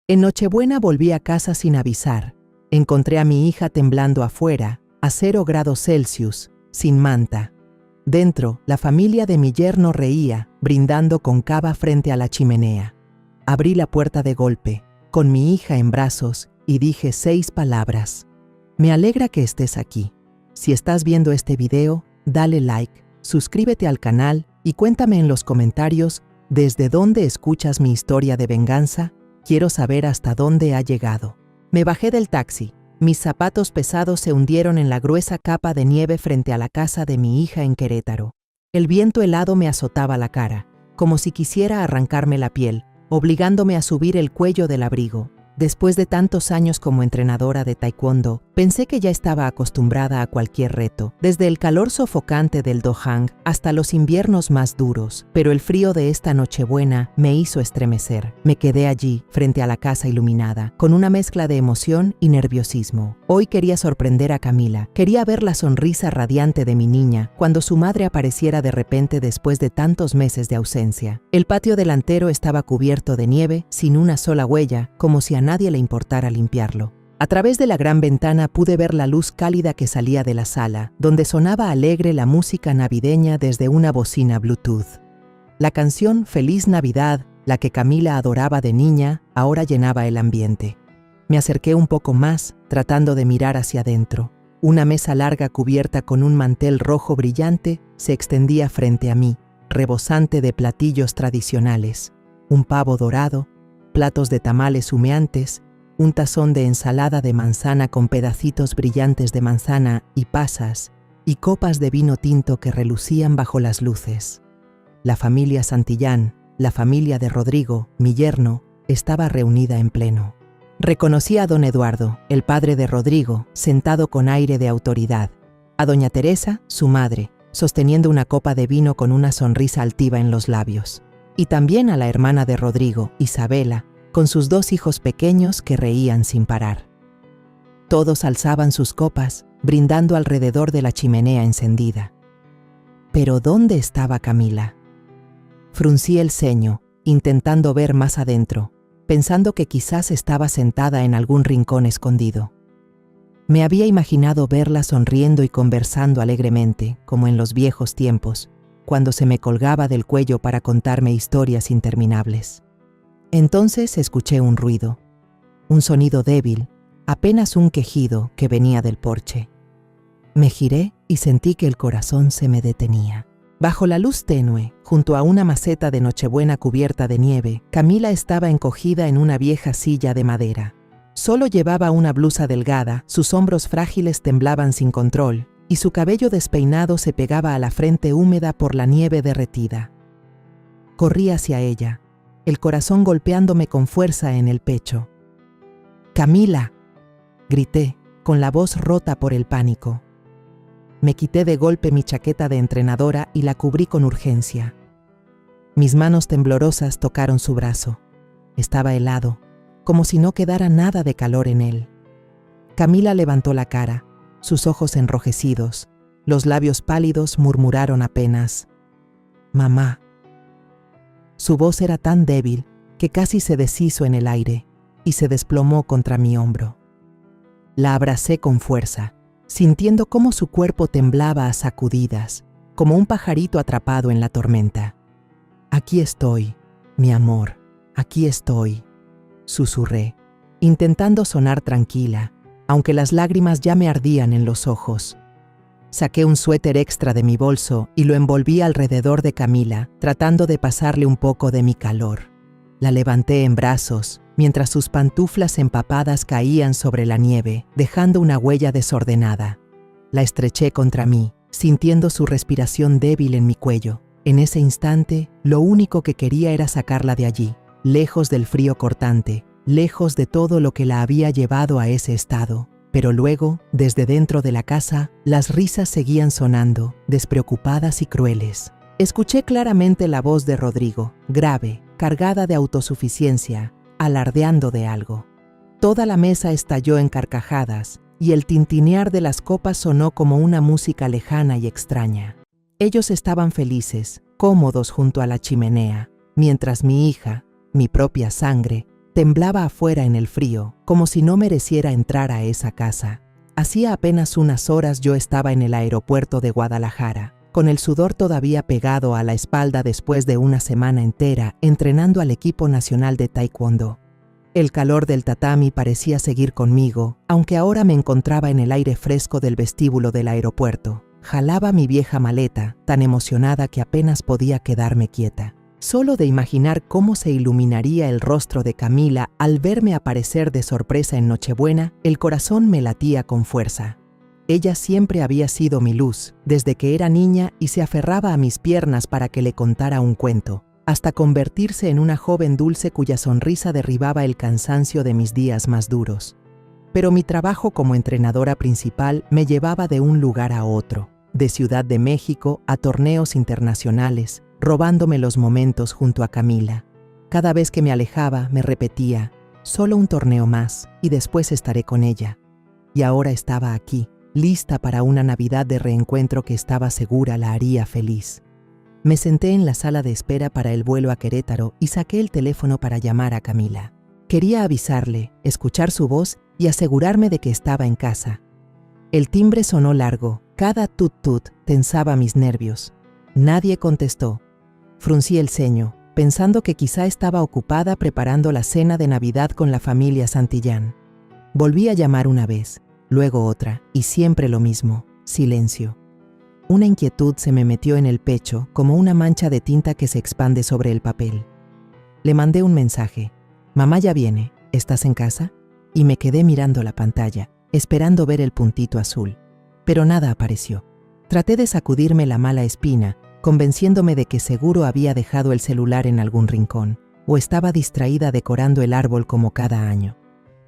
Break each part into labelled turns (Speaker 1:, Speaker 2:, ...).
Speaker 1: En Nochebuena volví a casa sin avisar. Encontré a mi hija temblando afuera, a 0 grados Celsius, sin manta. Dentro, la familia de mi yerno reía, brindando con cava frente a la chimenea. Abrí la puerta de golpe, con mi hija en brazos, y dije 6 palabras. Me alegra que estés aquí. Si estás viendo este video, dale like, suscríbete al canal y cuéntame en los comentarios desde dónde escuchas mi historia de venganza. Quiero saber hasta dónde ha llegado. Me bajé del taxi. Mis zapatos pesados se hundieron en la gruesa capa de nieve frente a la casa de mi hija en Querétaro. El viento helado me azotaba la cara, como si quisiera arrancarme la piel, obligándome a subir el cuello del abrigo. Después de tantos años como entrenadora de taekwondo, pensé que ya estaba acostumbrada a cualquier reto, desde el calor sofocante del Dohang hasta los inviernos más duros, pero el frío de esta Nochebuena me hizo estremecer. Me quedé allí, frente a la casa iluminada, con una mezcla de emoción y nerviosismo. Hoy quería sorprender a Camila, quería ver la sonrisa radiante de mi niña cuando su madre apareciera de repente después de tantos meses de ausencia. El patio delantero estaba cubierto de nieve, sin una sola huella, como si a nadie le importara limpiarlo. A través de la gran ventana pude ver la luz cálida que salía de la sala, donde sonaba alegre la música navideña desde una bocina Bluetooth. La canción Feliz Navidad, la que Camila adoraba de niña, ahora llenaba el ambiente. Me acerqué un poco más, tratando de mirar hacia adentro. Una mesa larga cubierta con un mantel rojo brillante se extendía frente a mí, rebosante de platillos tradicionales. Un pavo dorado, platos de tamales humeantes, un tazón de ensalada de manzana con pedacitos brillantes de manzana y pasas, y copas de vino tinto que relucían bajo las luces. La familia Santillán, la familia de Rodrigo, mi yerno, estaba reunida en pleno. Reconocí a don Eduardo, el padre de Rodrigo, sentado con aire de autoridad, a doña Teresa, su madre, sosteniendo una copa de vino con una sonrisa altiva en los labios, y también a la hermana de Rodrigo, Isabela, con sus 2 hijos pequeños que reían sin parar. Todos alzaban sus copas, brindando alrededor de la chimenea encendida. ¿Pero dónde estaba Camila? Fruncí el ceño, intentando ver más adentro, pensando que quizás estaba sentada en algún rincón escondido. Me había imaginado verla sonriendo y conversando alegremente, como en los viejos tiempos, cuando se me colgaba del cuello para contarme historias interminables. Entonces escuché un ruido, un sonido débil, apenas un quejido que venía del porche. Me giré y sentí que el corazón se me detenía. Bajo la luz tenue, junto a una maceta de Nochebuena cubierta de nieve, Camila estaba encogida en una vieja silla de madera. Solo llevaba una blusa delgada, sus hombros frágiles temblaban sin control, y su cabello despeinado se pegaba a la frente húmeda por la nieve derretida. Corrí hacia ella, el corazón golpeándome con fuerza en el pecho. «¡Camila!», grité, con la voz rota por el pánico. Me quité de golpe mi chaqueta de entrenadora y la cubrí con urgencia. Mis manos temblorosas tocaron su brazo. Estaba helado, como si no quedara nada de calor en él. Camila levantó la cara, sus ojos enrojecidos, los labios pálidos murmuraron apenas: «Mamá». Su voz era tan débil que casi se deshizo en el aire y se desplomó contra mi hombro. La abracé con fuerza, sintiendo cómo su cuerpo temblaba a sacudidas, como un pajarito atrapado en la tormenta. «Aquí estoy, mi amor, aquí estoy», susurré, intentando sonar tranquila, aunque las lágrimas ya me ardían en los ojos. Saqué un suéter extra de mi bolso y lo envolví alrededor de Camila, tratando de pasarle un poco de mi calor. La levanté en brazos, mientras sus pantuflas empapadas caían sobre la nieve, dejando una huella desordenada. La estreché contra mí, sintiendo su respiración débil en mi cuello. En ese instante, lo único que quería era sacarla de allí, lejos del frío cortante, lejos de todo lo que la había llevado a ese estado. Pero luego, desde dentro de la casa, las risas seguían sonando, despreocupadas y crueles. Escuché claramente la voz de Rodrigo, grave, cargada de autosuficiencia, alardeando de algo. Toda la mesa estalló en carcajadas, y el tintinear de las copas sonó como una música lejana y extraña. Ellos estaban felices, cómodos junto a la chimenea, mientras mi hija, mi propia sangre, Temblaba afuera en el frío, como si no mereciera entrar a esa casa. Hacía apenas unas horas yo estaba en el aeropuerto de Guadalajara, con el sudor todavía pegado a la espalda después de una semana entera entrenando al equipo nacional de taekwondo. El calor del tatami parecía seguir conmigo, aunque ahora me encontraba en el aire fresco del vestíbulo del aeropuerto. Jalaba mi vieja maleta, tan emocionada que apenas podía quedarme quieta. Solo de imaginar cómo se iluminaría el rostro de Camila al verme aparecer de sorpresa en Nochebuena, el corazón me latía con fuerza. Ella siempre había sido mi luz, desde que era niña y se aferraba a mis piernas para que le contara un cuento, hasta convertirse en una joven dulce cuya sonrisa derribaba el cansancio de mis días más duros. Pero mi trabajo como entrenadora principal me llevaba de un lugar a otro, de Ciudad de México a torneos internacionales, robándome los momentos junto a Camila. Cada vez que me alejaba, me repetía, solo un torneo más y después estaré con ella. Y ahora estaba aquí, lista para una Navidad de reencuentro que estaba segura la haría feliz. Me senté en la sala de espera para el vuelo a Querétaro y saqué el teléfono para llamar a Camila. Quería avisarle, escuchar su voz y asegurarme de que estaba en casa. El timbre sonó largo, cada tut-tut tensaba mis nervios. Nadie contestó. Fruncí el ceño, pensando que quizá estaba ocupada preparando la cena de Navidad con la familia Santillán. Volví a llamar una vez, luego otra, y siempre lo mismo, silencio. Una inquietud se me metió en el pecho como una mancha de tinta que se expande sobre el papel. Le mandé un mensaje. «Mamá ya viene, ¿estás en casa?» Y me quedé mirando la pantalla, esperando ver el puntito azul. Pero nada apareció. Traté de sacudirme la mala espina, convenciéndome de que seguro había dejado el celular en algún rincón, o estaba distraída decorando el árbol como cada año.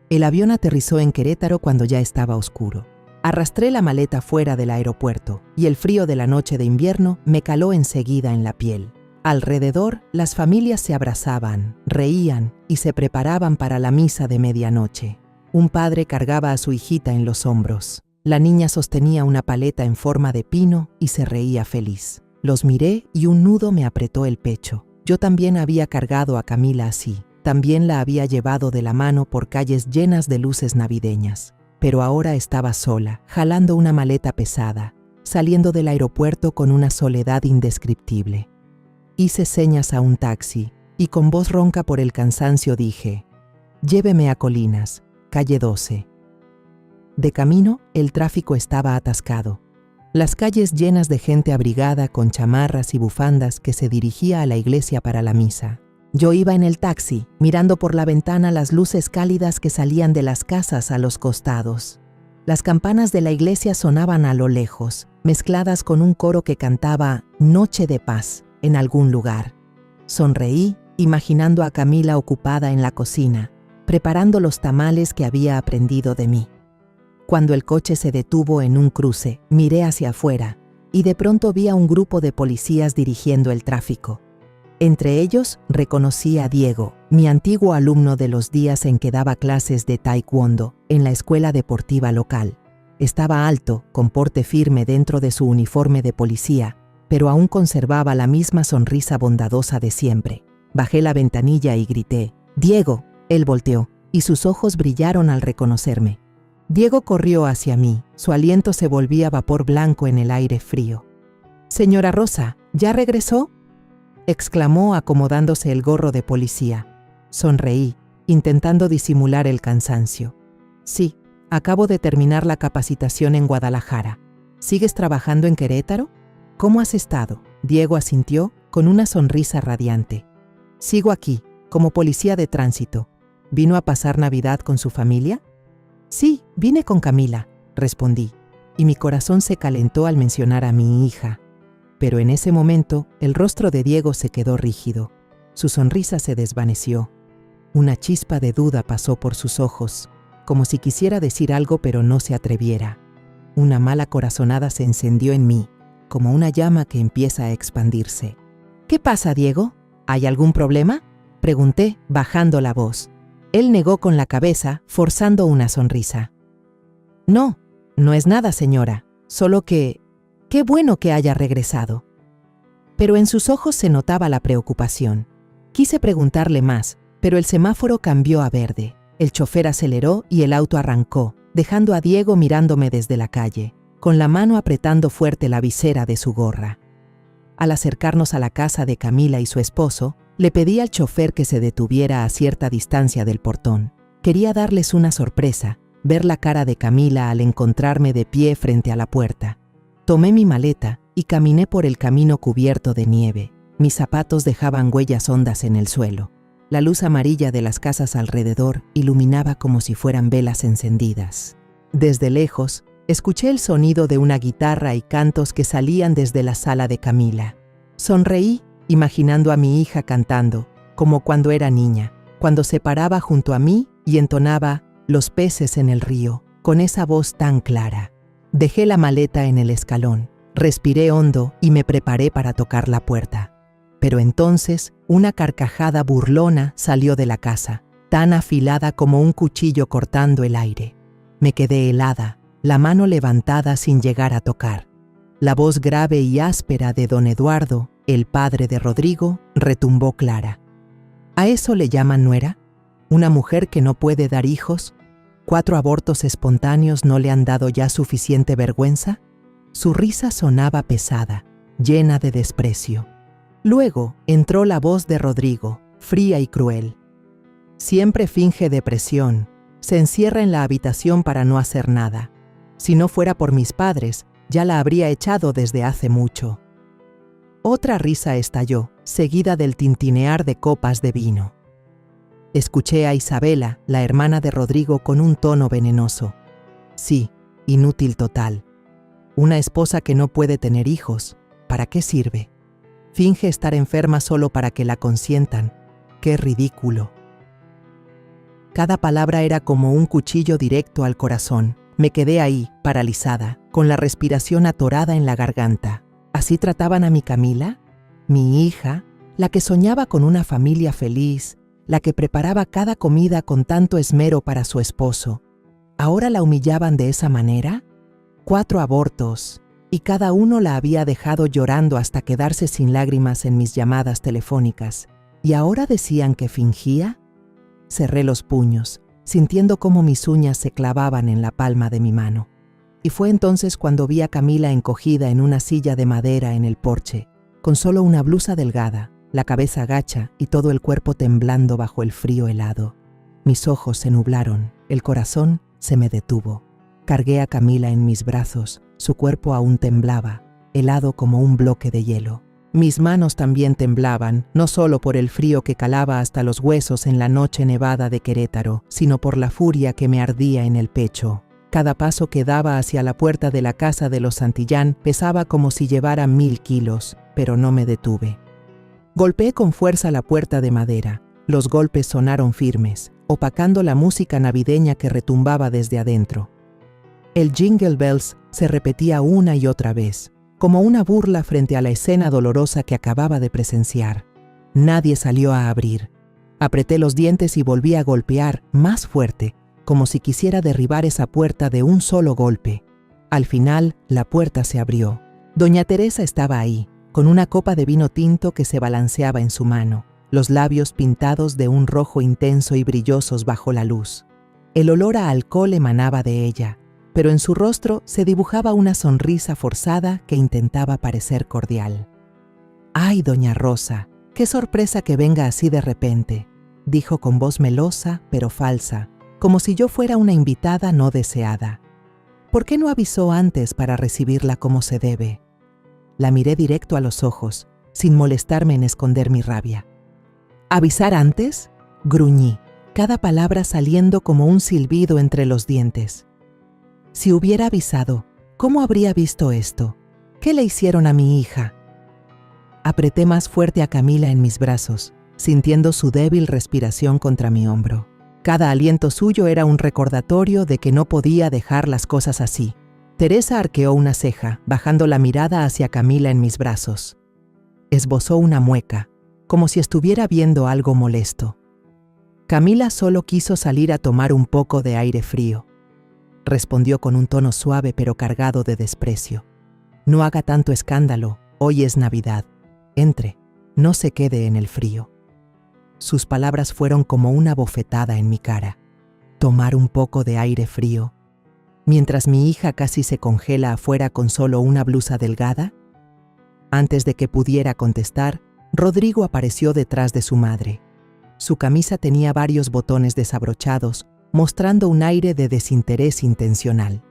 Speaker 1: El avión aterrizó en Querétaro cuando ya estaba oscuro. Arrastré la maleta fuera del aeropuerto, y el frío de la noche de invierno me caló enseguida en la piel. Alrededor, las familias se abrazaban, reían y se preparaban para la misa de medianoche. Un padre cargaba a su hijita en los hombros. La niña sostenía una paleta en forma de pino y se reía feliz. Los miré y un nudo me apretó el pecho. Yo también había cargado a Camila así. También la había llevado de la mano por calles llenas de luces navideñas. Pero ahora estaba sola, jalando una maleta pesada, saliendo del aeropuerto con una soledad indescriptible. Hice señas a un taxi y con voz ronca por el cansancio dije, «Lléveme a Colinas, calle 12». De camino, el tráfico estaba atascado. Las calles llenas de gente abrigada con chamarras y bufandas que se dirigía a la iglesia para la misa. Yo iba en el taxi, mirando por la ventana las luces cálidas que salían de las casas a los costados. Las campanas de la iglesia sonaban a lo lejos, mezcladas con un coro que cantaba «Noche de paz» en algún lugar. Sonreí, imaginando a Camila ocupada en la cocina, preparando los tamales que había aprendido de mí. Cuando el coche se detuvo en un cruce, miré hacia afuera y de pronto vi a un grupo de policías dirigiendo el tráfico. Entre ellos reconocí a Diego, mi antiguo alumno de los días en que daba clases de taekwondo en la escuela deportiva local. Estaba alto, con porte firme dentro de su uniforme de policía, pero aún conservaba la misma sonrisa bondadosa de siempre. Bajé la ventanilla y grité, «¡Diego!». Él volteó, y sus ojos brillaron al reconocerme. Diego corrió hacia mí, su aliento se volvía vapor blanco en el aire frío. «Señora Rosa, ¿ya regresó?», exclamó acomodándose el gorro de policía. Sonreí, intentando disimular el cansancio. «Sí, acabo de terminar la capacitación en Guadalajara. ¿Sigues trabajando en Querétaro? ¿Cómo has estado?». Diego asintió con una sonrisa radiante. «Sigo aquí, como policía de tránsito. ¿Vino a pasar Navidad con su familia?». «Sí, vine con Camila», respondí, y mi corazón se calentó al mencionar a mi hija. Pero en ese momento, el rostro de Diego se quedó rígido. Su sonrisa se desvaneció. Una chispa de duda pasó por sus ojos, como si quisiera decir algo pero no se atreviera. Una mala corazonada se encendió en mí, como una llama que empieza a expandirse. «¿Qué pasa, Diego? ¿Hay algún problema?», pregunté, bajando la voz. Él negó con la cabeza, forzando una sonrisa. «No, no es nada, señora, solo que... ¡Qué bueno que haya regresado!». Pero en sus ojos se notaba la preocupación. Quise preguntarle más, Pero el semáforo cambió a verde. El chofer aceleró y el auto arrancó, dejando a Diego mirándome desde la calle, con la mano apretando fuerte la visera de su gorra. Al acercarnos a la casa de Camila y su esposo, le pedí al chofer que se detuviera a cierta distancia del portón. Quería darles una sorpresa, ver la cara de Camila al encontrarme de pie frente a la puerta. Tomé mi maleta y caminé por el camino cubierto de nieve. Mis zapatos dejaban huellas hondas en el suelo. La luz amarilla de las casas alrededor iluminaba como si fueran velas encendidas. Desde lejos, escuché el sonido de una guitarra y cantos que salían desde la sala de Camila. Sonreí, imaginando a mi hija cantando, como cuando era niña, cuando se paraba junto a mí y entonaba Los peces en el río, con esa voz tan clara. Dejé la maleta en el escalón, respiré hondo y me preparé para tocar la puerta. Pero entonces, una carcajada burlona salió de la casa, tan afilada como un cuchillo cortando el aire. Me quedé helada, la mano levantada sin llegar a tocar. La voz grave y áspera de don Eduardo, el padre de Rodrigo, retumbó clara. ¿A eso le llaman nuera? ¿Una mujer que no puede dar hijos? ¿4 abortos espontáneos no le han dado ya suficiente vergüenza? Su risa sonaba pesada, llena de desprecio. Luego entró la voz de Rodrigo, fría y cruel. Siempre finge depresión, se encierra en la habitación para no hacer nada. Si no fuera por mis padres, ya la habría echado desde hace mucho. Otra risa estalló, seguida del tintinear de copas de vino. Escuché a Isabela, la hermana de Rodrigo, con un tono venenoso. Sí, inútil total. Una esposa que no puede tener hijos, ¿para qué sirve? Finge estar enferma solo para que la consientan. ¡Qué ridículo! Cada palabra era como un cuchillo directo al corazón. Me quedé ahí, paralizada, con la respiración atorada en la garganta. ¿Así trataban a mi Camila? Mi hija, la que soñaba con una familia feliz, la que preparaba cada comida con tanto esmero para su esposo. ¿Ahora la humillaban de esa manera? 4 abortos, y cada uno la había dejado llorando hasta quedarse sin lágrimas en mis llamadas telefónicas. ¿Y ahora decían que fingía? Cerré los puños, sintiendo cómo mis uñas se clavaban en la palma de mi mano. Y fue entonces cuando vi a Camila encogida en una silla de madera en el porche, con solo una blusa delgada, la cabeza gacha y todo el cuerpo temblando bajo el frío helado. Mis ojos se nublaron, el corazón se me detuvo. Cargué a Camila en mis brazos, su cuerpo aún temblaba, helado como un bloque de hielo. Mis manos también temblaban, no solo por el frío que calaba hasta los huesos en la noche nevada de Querétaro, sino por la furia que me ardía en el pecho. Cada paso que daba hacia la puerta de la casa de los Santillán pesaba como si llevara 1000 kilos, pero no me detuve. Golpeé con fuerza la puerta de madera. Los golpes sonaron firmes, opacando la música navideña que retumbaba desde adentro. El Jingle Bells se repetía una y otra vez, como una burla frente a la escena dolorosa que acababa de presenciar. Nadie salió a abrir. Apreté los dientes y volví a golpear más fuerte, como si quisiera derribar esa puerta de un solo golpe. Al final, la puerta se abrió. Doña Teresa estaba ahí, con una copa de vino tinto que se balanceaba en su mano, los labios pintados de un rojo intenso y brillosos bajo la luz. El olor a alcohol emanaba de ella, pero en su rostro se dibujaba una sonrisa forzada que intentaba parecer cordial. «Ay, doña Rosa, qué sorpresa que venga así de repente», dijo con voz melosa pero falsa, como si yo fuera una invitada no deseada. «¿Por qué no avisó antes para recibirla como se debe?» La miré directo a los ojos, sin molestarme en esconder mi rabia. «¿Avisar antes?», gruñí, cada palabra saliendo como un silbido entre los dientes. «Si hubiera avisado, ¿cómo habría visto esto? ¿Qué le hicieron a mi hija?». Apreté más fuerte a Camila en mis brazos, sintiendo su débil respiración contra mi hombro. Cada aliento suyo era un recordatorio de que no podía dejar las cosas así. Teresa arqueó una ceja, bajando la mirada hacia Camila en mis brazos. Esbozó una mueca, como si estuviera viendo algo molesto. Camila solo quiso salir a tomar un poco de aire frío. Respondió con un tono suave pero cargado de desprecio. «No haga tanto escándalo, hoy es Navidad. Entre, no se quede en el frío». Sus palabras fueron como una bofetada en mi cara. Tomar un poco de aire frío, mientras mi hija casi se congela afuera con solo una blusa delgada. Antes de que pudiera contestar, Rodrigo apareció detrás de su madre. Su camisa tenía varios botones desabrochados, mostrando un aire de desinterés intencional.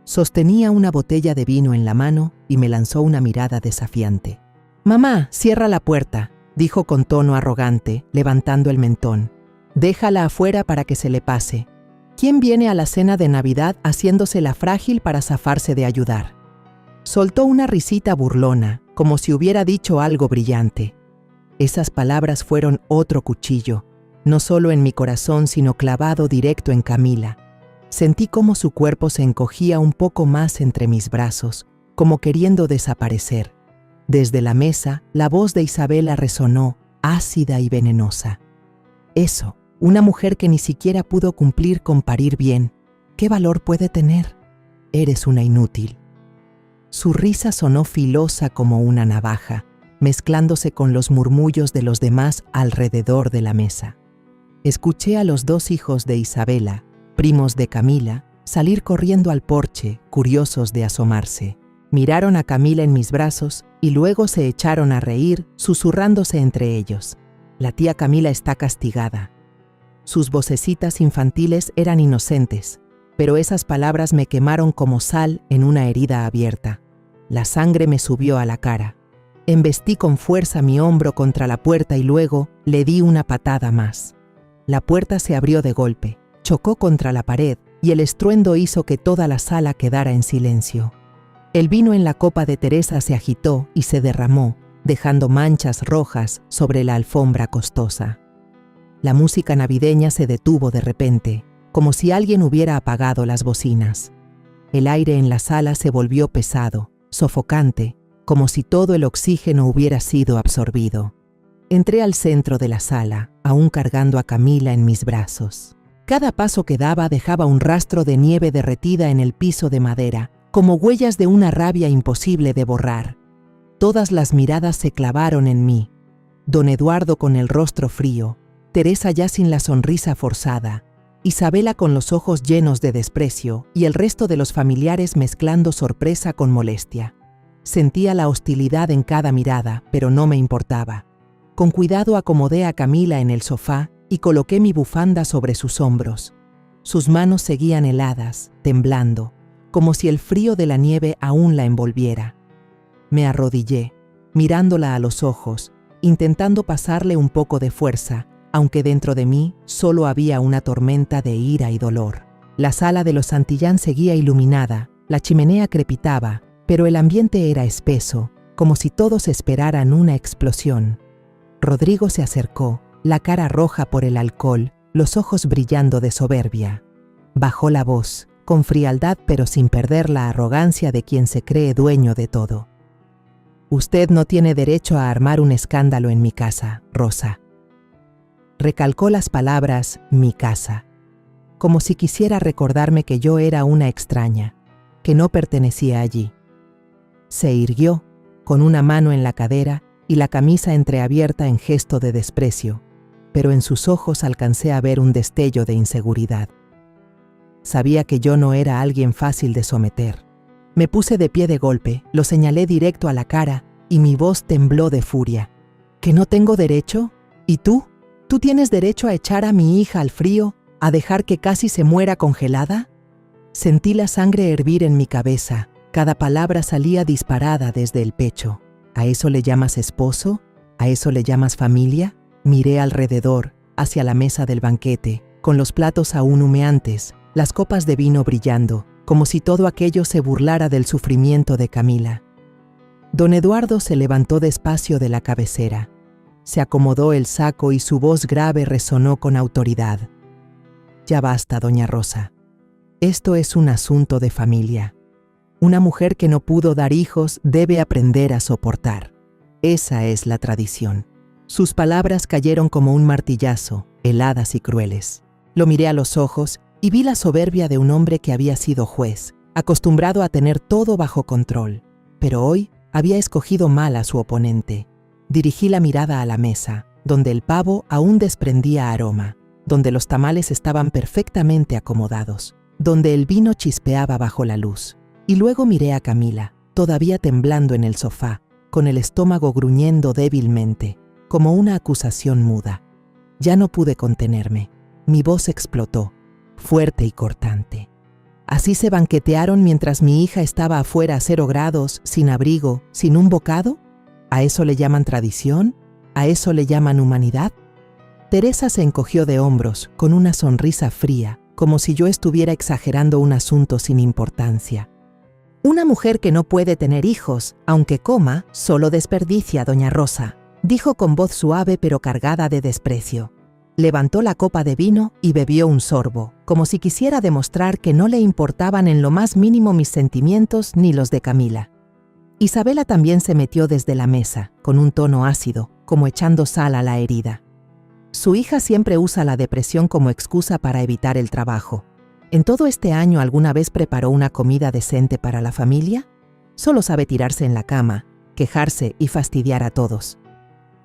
Speaker 1: Sostenía una botella de vino en la mano y me lanzó una mirada desafiante. «Mamá, cierra la puerta», dijo con tono arrogante, levantando el mentón. «Déjala afuera para que se le pase. ¿Quién viene a la cena de Navidad haciéndose la frágil para zafarse de ayudar?». Soltó una risita burlona, como si hubiera dicho algo brillante. Esas palabras fueron otro cuchillo, no solo en mi corazón, sino clavado directo en Camila. Sentí cómo su cuerpo se encogía un poco más entre mis brazos, como queriendo desaparecer. Desde la mesa, la voz de Isabela resonó, ácida y venenosa. «Eso, una mujer que ni siquiera pudo cumplir con parir bien, ¿qué valor puede tener? Eres una inútil». Su risa sonó filosa como una navaja, mezclándose con los murmullos de los demás alrededor de la mesa. Escuché a los dos hijos de Isabela, primos de Camila, salir corriendo al porche, curiosos de asomarse. Miraron a Camila en mis brazos y luego se echaron a reír, susurrándose entre ellos. «La tía Camila está castigada». Sus vocecitas infantiles eran inocentes, pero esas palabras me quemaron como sal en una herida abierta. La sangre me subió a la cara. Embestí con fuerza mi hombro contra la puerta y luego le di una patada más. La puerta se abrió de golpe, chocó contra la pared y el estruendo hizo que toda la sala quedara en silencio. El vino en la copa de Teresa se agitó y se derramó, dejando manchas rojas sobre la alfombra costosa. La música navideña se detuvo de repente, como si alguien hubiera apagado las bocinas. El aire en la sala se volvió pesado, sofocante, como si todo el oxígeno hubiera sido absorbido. Entré al centro de la sala, aún cargando a Camila en mis brazos. Cada paso que daba dejaba un rastro de nieve derretida en el piso de madera, como huellas de una rabia imposible de borrar. Todas las miradas se clavaron en mí. Don Eduardo con el rostro frío, Teresa ya sin la sonrisa forzada, Isabela con los ojos llenos de desprecio y el resto de los familiares mezclando sorpresa con molestia. Sentía la hostilidad en cada mirada, pero no me importaba. Con cuidado acomodé a Camila en el sofá y coloqué mi bufanda sobre sus hombros. Sus manos seguían heladas, temblando, como si el frío de la nieve aún la envolviera. Me arrodillé, mirándola a los ojos, intentando pasarle un poco de fuerza, aunque dentro de mí solo había una tormenta de ira y dolor. La sala de los Santillán seguía iluminada, la chimenea crepitaba, pero el ambiente era espeso, como si todos esperaran una explosión. Rodrigo se acercó, la cara roja por el alcohol, los ojos brillando de soberbia. Bajó la voz, con frialdad pero sin perder la arrogancia de quien se cree dueño de todo. «Usted no tiene derecho a armar un escándalo en mi casa, Rosa». Recalcó las palabras «mi casa», como si quisiera recordarme que yo era una extraña, que no pertenecía allí. Se irguió, con una mano en la cadera y la camisa entreabierta en gesto de desprecio, pero en sus ojos alcancé a ver un destello de inseguridad. Sabía que yo no era alguien fácil de someter. Me puse de pie de golpe, lo señalé directo a la cara y mi voz tembló de furia. ¿Que no tengo derecho? ¿Y tú? ¿Tú tienes derecho a echar a mi hija al frío, a dejar que casi se muera congelada? Sentí la sangre hervir en mi cabeza. Cada palabra salía disparada desde el pecho. ¿A eso le llamas esposo? ¿A eso le llamas familia? Miré alrededor, hacia la mesa del banquete, con los platos aún humeantes, las copas de vino brillando, como si todo aquello se burlara del sufrimiento de Camila. Don Eduardo se levantó despacio de la cabecera. Se acomodó el saco y su voz grave resonó con autoridad. «Ya basta, doña Rosa. Esto es un asunto de familia. Una mujer que no pudo dar hijos debe aprender a soportar. Esa es la tradición». Sus palabras cayeron como un martillazo, heladas y crueles. Lo miré a los ojos y vi la soberbia de un hombre que había sido juez, acostumbrado a tener todo bajo control. Pero hoy había escogido mal a su oponente. Dirigí la mirada a la mesa. donde el pavo aún desprendía aroma, donde los tamales estaban perfectamente acomodados, donde el vino chispeaba bajo la luz. Y luego miré a Camila, todavía temblando en el sofá, con el estómago gruñendo débilmente, como una acusación muda. Ya no pude contenerme. Mi voz explotó, fuerte y cortante. ¿Así se banquetearon mientras mi hija estaba afuera a 0 grados, sin abrigo, sin un bocado? ¿A eso le llaman tradición? ¿A eso le llaman humanidad? Teresa se encogió de hombros, con una sonrisa fría, como si yo estuviera exagerando un asunto sin importancia. Una mujer que no puede tener hijos, aunque coma, solo desperdicia, doña Rosa, dijo con voz suave pero cargada de desprecio. Levantó la copa de vino y bebió un sorbo, como si quisiera demostrar que no le importaban en lo más mínimo mis sentimientos ni los de Camila. Isabela también se metió desde la mesa, con un tono ácido, como echando sal a la herida. Su hija siempre usa la depresión como excusa para evitar el trabajo. ¿En todo este año alguna vez preparó una comida decente para la familia? Solo sabe tirarse en la cama, quejarse y fastidiar a todos.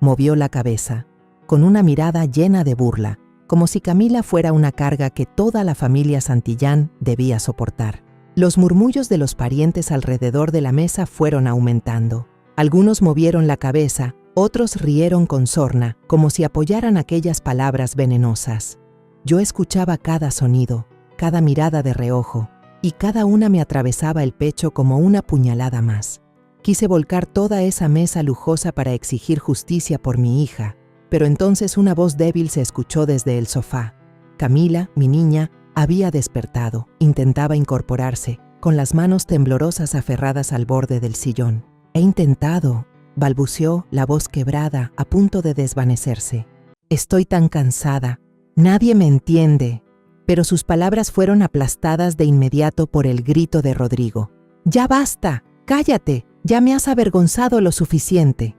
Speaker 1: Movió la cabeza, con una mirada llena de burla, como si Camila fuera una carga que toda la familia Santillán debía soportar. Los murmullos de los parientes alrededor de la mesa fueron aumentando. Algunos movieron la cabeza, otros rieron con sorna, como si apoyaran aquellas palabras venenosas. Yo escuchaba cada sonido, cada mirada de reojo, y cada una me atravesaba el pecho como una puñalada más. Quise volcar toda esa mesa lujosa para exigir justicia por mi hija, pero entonces una voz débil se escuchó desde el sofá. Camila, mi niña, había despertado, intentaba incorporarse, con las manos temblorosas aferradas al borde del sillón. «He intentado», balbuceó, la voz quebrada, a punto de desvanecerse. «Estoy tan cansada. Nadie me entiende». Pero sus palabras fueron aplastadas de inmediato por el grito de Rodrigo. «¡Ya basta! ¡Cállate! Ya me has avergonzado lo suficiente».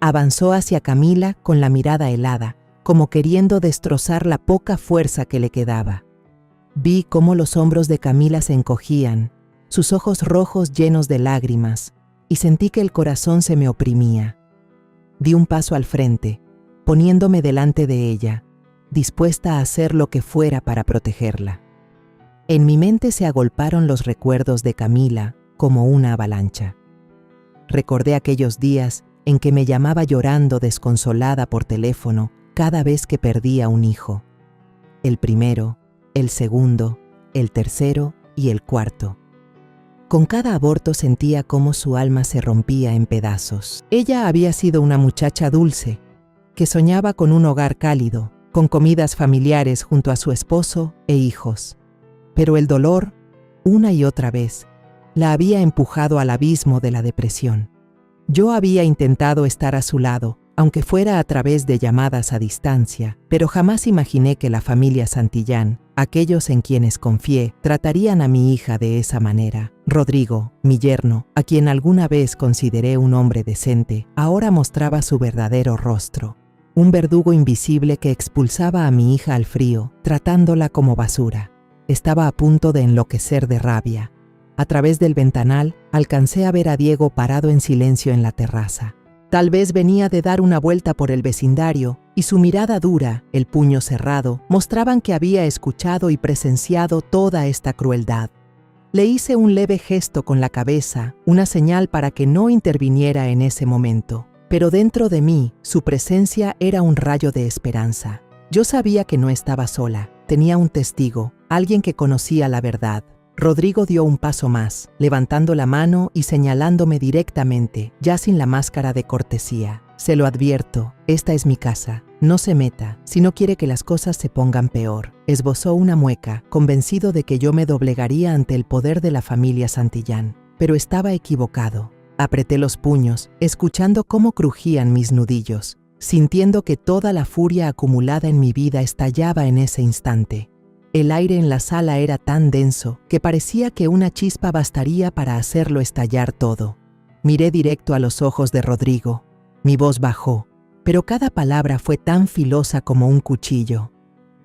Speaker 1: Avanzó hacia Camila con la mirada helada, como queriendo destrozar la poca fuerza que le quedaba. Vi cómo los hombros de Camila se encogían, sus ojos rojos llenos de lágrimas, y sentí que el corazón se me oprimía. Di un paso al frente, poniéndome delante de ella, dispuesta a hacer lo que fuera para protegerla. En mi mente se agolparon los recuerdos de Camila como una avalancha. Recordé aquellos días en que me llamaba llorando desconsolada por teléfono cada vez que perdía un hijo. El primero, el segundo, el tercero y el cuarto. Con cada aborto sentía cómo su alma se rompía en pedazos. Ella había sido una muchacha dulce, que soñaba con un hogar cálido, con comidas familiares junto a su esposo e hijos. Pero el dolor, una y otra vez, la había empujado al abismo de la depresión. Yo había intentado estar a su lado, aunque fuera a través de llamadas a distancia, pero jamás imaginé que la familia Santillán, aquellos en quienes confié, tratarían a mi hija de esa manera. Rodrigo, mi yerno, a quien alguna vez consideré un hombre decente, ahora mostraba su verdadero rostro. Un verdugo invisible que expulsaba a mi hija al frío, tratándola como basura. Estaba a punto de enloquecer de rabia. A través del ventanal, alcancé a ver a Diego parado en silencio en la terraza. Tal vez venía de dar una vuelta por el vecindario, y su mirada dura, el puño cerrado, mostraban que había escuchado y presenciado toda esta crueldad. Le hice un leve gesto con la cabeza, una señal para que no interviniera en ese momento. Pero dentro de mí, su presencia era un rayo de esperanza. Yo sabía que no estaba sola, tenía un testigo, alguien que conocía la verdad. Rodrigo dio un paso más, levantando la mano y señalándome directamente, ya sin la máscara de cortesía. «Se lo advierto, esta es mi casa. No se meta, si no quiere que las cosas se pongan peor». Esbozó una mueca, convencido de que yo me doblegaría ante el poder de la familia Santillán. Pero estaba equivocado. Apreté los puños, escuchando cómo crujían mis nudillos, sintiendo que toda la furia acumulada en mi vida estallaba en ese instante. El aire en la sala era tan denso que parecía que una chispa bastaría para hacerlo estallar todo. Miré directo a los ojos de Rodrigo. Mi voz bajó, pero cada palabra fue tan filosa como un cuchillo.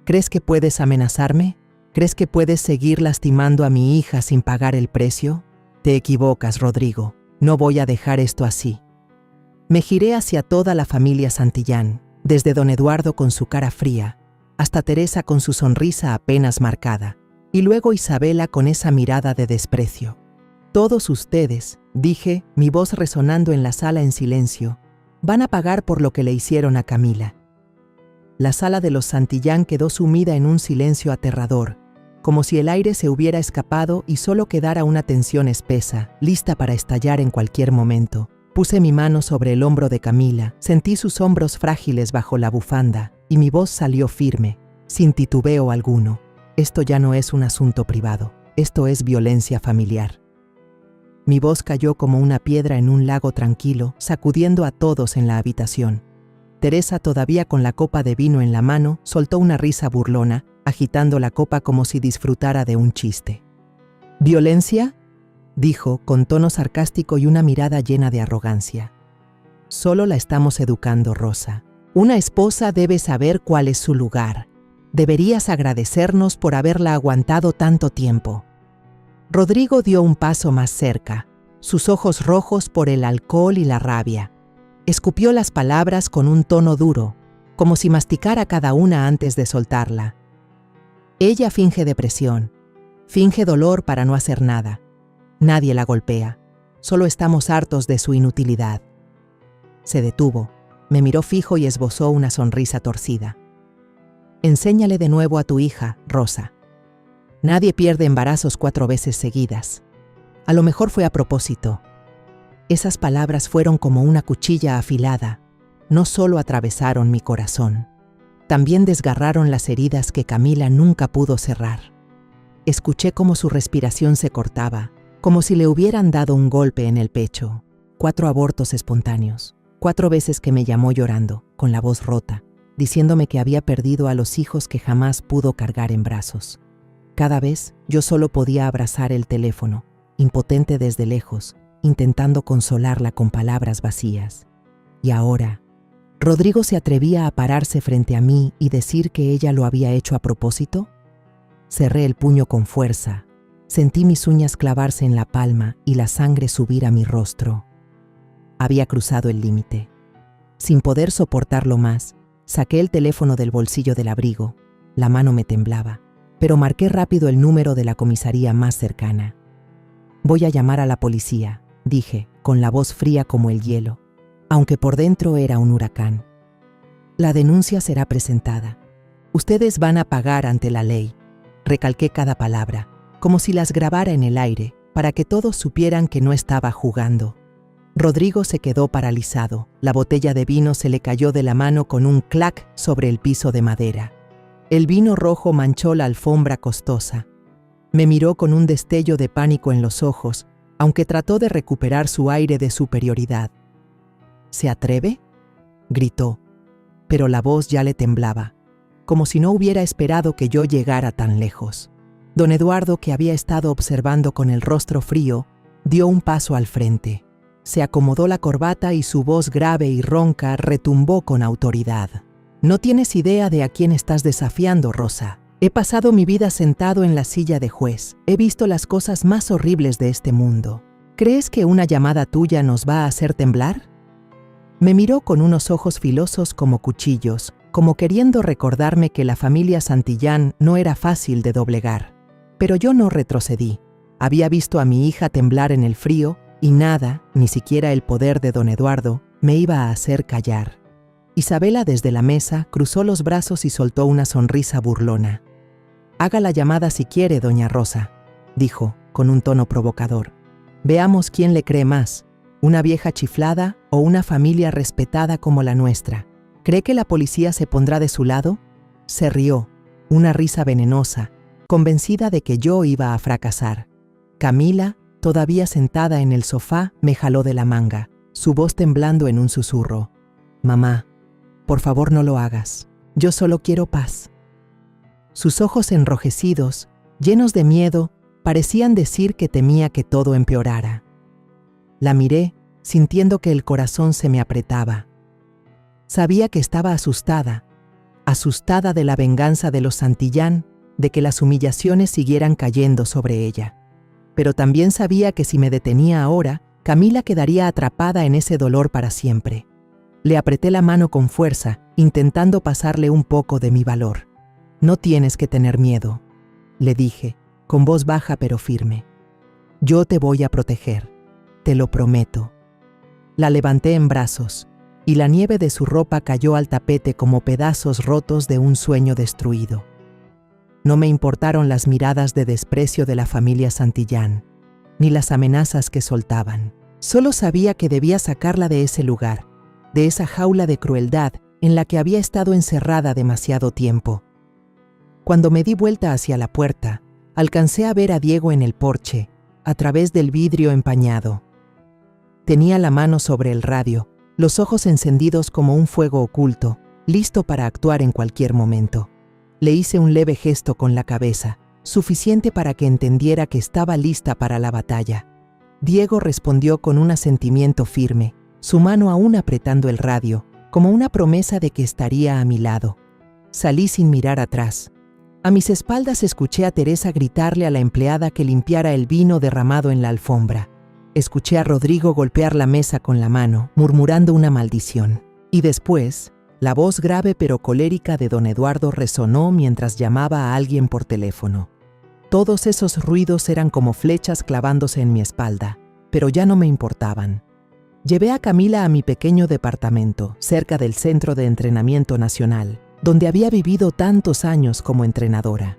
Speaker 1: ¿Crees que puedes amenazarme? ¿Crees que puedes seguir lastimando a mi hija sin pagar el precio? Te equivocas, Rodrigo. No voy a dejar esto así. Me giré hacia toda la familia Santillán. desde don Eduardo con su cara fría, hasta Teresa con su sonrisa apenas marcada, y luego Isabela con esa mirada de desprecio. Todos ustedes, dije, mi voz resonando en la sala en silencio, van a pagar por lo que le hicieron a Camila. La sala de los Santillán quedó sumida en un silencio aterrador, como si el aire se hubiera escapado y solo quedara una tensión espesa, lista para estallar en cualquier momento. Puse mi mano sobre el hombro de Camila, sentí sus hombros frágiles bajo la bufanda, y mi voz salió firme, sin titubeo alguno. Esto ya no es un asunto privado, esto es violencia familiar. Mi voz cayó como una piedra en un lago tranquilo, sacudiendo a todos en la habitación. Teresa, todavía con la copa de vino en la mano, soltó una risa burlona, agitando la copa como si disfrutara de un chiste. ¿Violencia?, dijo, con tono sarcástico y una mirada llena de arrogancia. Solo la estamos educando, Rosa. Una esposa debe saber cuál es su lugar. Deberías agradecernos por haberla aguantado tanto tiempo. Rodrigo dio un paso más cerca, sus ojos rojos por el alcohol y la rabia. Escupió las palabras con un tono duro, como si masticara cada una antes de soltarla. Ella finge depresión, finge dolor para no hacer nada. Nadie la golpea, solo estamos hartos de su inutilidad. Se detuvo, me miró fijo y esbozó una sonrisa torcida. Enséñale de nuevo a tu hija, Rosa. Nadie pierde embarazos 4 veces seguidas. A lo mejor fue a propósito. Esas palabras fueron como una cuchilla afilada. No solo atravesaron mi corazón, también desgarraron las heridas que Camila nunca pudo cerrar. Escuché cómo su respiración se cortaba, como si le hubieran dado un golpe en el pecho. 4 abortos espontáneos, 4 veces que me llamó llorando, con la voz rota, diciéndome que había perdido a los hijos que jamás pudo cargar en brazos. Cada vez yo solo podía abrazar el teléfono, impotente desde lejos, intentando consolarla con palabras vacías. Y ahora, ¿Rodrigo se atrevía a pararse frente a mí y decir que ella lo había hecho a propósito? Cerré el puño con fuerza, sentí mis uñas clavarse en la palma y la sangre subir a mi rostro. Había cruzado el límite. Sin poder soportarlo más, saqué el teléfono del bolsillo del abrigo. La mano me temblaba, pero marqué rápido el número de la comisaría más cercana. Voy a llamar a la policía, dije, con la voz fría como el hielo, aunque por dentro era un huracán. La denuncia será presentada. Ustedes van a pagar ante la ley. Recalqué cada palabra, como si las grabara en el aire, para que todos supieran que no estaba jugando. Rodrigo se quedó paralizado. La botella de vino se le cayó de la mano con un clac sobre el piso de madera. El vino rojo manchó la alfombra costosa. Me miró con un destello de pánico en los ojos, aunque trató de recuperar su aire de superioridad. ¿Se atreve?, gritó, pero la voz ya le temblaba, como si no hubiera esperado que yo llegara tan lejos. Don Eduardo, que había estado observando con el rostro frío, dio un paso al frente. Se acomodó la corbata y su voz grave y ronca retumbó con autoridad. No tienes idea de a quién estás desafiando, Rosa. He pasado mi vida sentado en la silla de juez. He visto las cosas más horribles de este mundo. ¿Crees que una llamada tuya nos va a hacer temblar? Me miró con unos ojos filosos como cuchillos, como queriendo recordarme que la familia Santillán no era fácil de doblegar. Pero yo no retrocedí. Había visto a mi hija temblar en el frío y nada, ni siquiera el poder de don Eduardo, me iba a hacer callar. Isabela, desde la mesa, cruzó los brazos y soltó una sonrisa burlona. «Haga la llamada si quiere, doña Rosa», dijo, con un tono provocador. «Veamos quién le cree más, una vieja chiflada o una familia respetada como la nuestra. ¿Cree que la policía se pondrá de su lado?». Se rió, una risa venenosa, convencida de que yo iba a fracasar. Camila, todavía sentada en el sofá, me jaló de la manga, su voz temblando en un susurro. «Mamá, por favor no lo hagas. Yo solo quiero paz». Sus ojos enrojecidos, llenos de miedo, parecían decir que temía que todo empeorara. La miré, sintiendo que el corazón se me apretaba. Sabía que estaba asustada de la venganza de los Santillán, de que las humillaciones siguieran cayendo sobre ella. Pero también sabía que si me detenía ahora, Camila quedaría atrapada en ese dolor para siempre. Le apreté la mano con fuerza, intentando pasarle un poco de mi valor. «No tienes que tener miedo», le dije, con voz baja pero firme. «Yo te voy a proteger, te lo prometo». La levanté en brazos, y la nieve de su ropa cayó al tapete como pedazos rotos de un sueño destruido. No me importaron las miradas de desprecio de la familia Santillán, ni las amenazas que soltaban. Solo sabía que debía sacarla de ese lugar, de esa jaula de crueldad en la que había estado encerrada demasiado tiempo. Cuando me di vuelta hacia la puerta, alcancé a ver a Diego en el porche, a través del vidrio empañado. Tenía la mano sobre el radio, los ojos encendidos como un fuego oculto, listo para actuar en cualquier momento. Le hice un leve gesto con la cabeza, suficiente para que entendiera que estaba lista para la batalla. Diego respondió con un asentimiento firme, su mano aún apretando el radio, como una promesa de que estaría a mi lado. Salí sin mirar atrás. A mis espaldas escuché a Teresa gritarle a la empleada que limpiara el vino derramado en la alfombra. Escuché a Rodrigo golpear la mesa con la mano, murmurando una maldición. Y después, la voz grave pero colérica de don Eduardo resonó mientras llamaba a alguien por teléfono. Todos esos ruidos eran como flechas clavándose en mi espalda, pero ya no me importaban. Llevé a Camila a mi pequeño departamento, cerca del Centro de Entrenamiento Nacional, donde había vivido tantos años como entrenadora.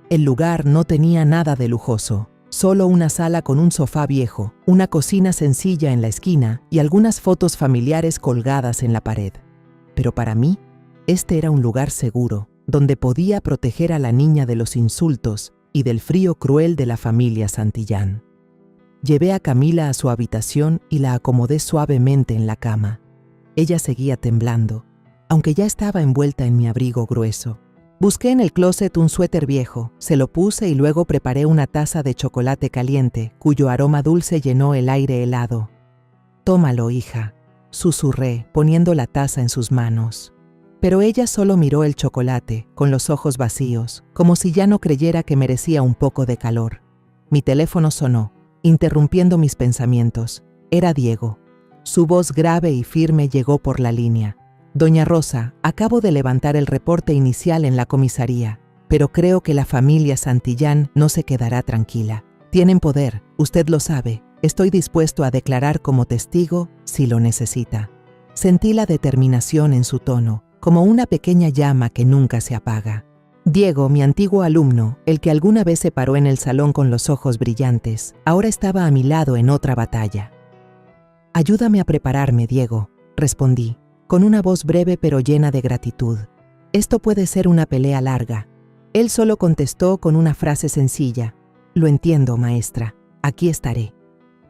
Speaker 1: El lugar no tenía nada de lujoso, solo una sala con un sofá viejo, una cocina sencilla en la esquina y algunas fotos familiares colgadas en la pared. Pero para mí, este era un lugar seguro, donde podía proteger a la niña de los insultos y del frío cruel de la familia Santillán. Llevé a Camila a su habitación y la acomodé suavemente en la cama. Ella seguía temblando, aunque ya estaba envuelta en mi abrigo grueso. Busqué en el closet un suéter viejo, se lo puse y luego preparé una taza de chocolate caliente, cuyo aroma dulce llenó el aire helado. «Tómalo, hija», susurré, poniendo la taza en sus manos. Pero ella solo miró el chocolate, con los ojos vacíos, como si ya no creyera que merecía un poco de calor. Mi teléfono sonó, interrumpiendo mis pensamientos. Era Diego. Su voz grave y firme llegó por la línea. «Doña Rosa, acabo de levantar el reporte inicial en la comisaría, pero creo que la familia Santillán no se quedará tranquila. Tienen poder, usted lo sabe. Estoy dispuesto a declarar como testigo si lo necesita». Sentí la determinación en su tono, como una pequeña llama que nunca se apaga. Diego, mi antiguo alumno, el que alguna vez se paró en el salón con los ojos brillantes, ahora estaba a mi lado en otra batalla. «Ayúdame a prepararme, Diego», respondí, con una voz breve pero llena de gratitud. «Esto puede ser una pelea larga». Él solo contestó con una frase sencilla: «Lo entiendo, maestra, aquí estaré».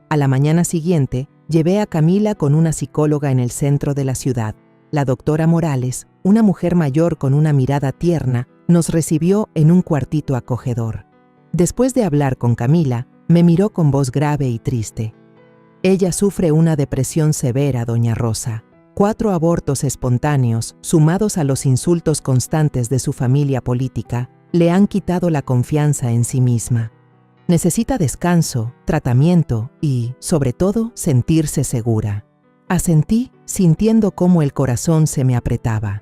Speaker 1: A la mañana siguiente, llevé a Camila con una psicóloga en el centro de la ciudad. La doctora Morales, una mujer mayor con una mirada tierna, nos recibió en un cuartito acogedor. Después de hablar con Camila, me miró con voz grave y triste. «Ella sufre una depresión severa, doña Rosa. 4 abortos espontáneos, sumados a los insultos constantes de su familia política, le han quitado la confianza en sí misma. Necesita descanso, tratamiento y, sobre todo, sentirse segura». Asentí, sintiendo cómo el corazón se me apretaba.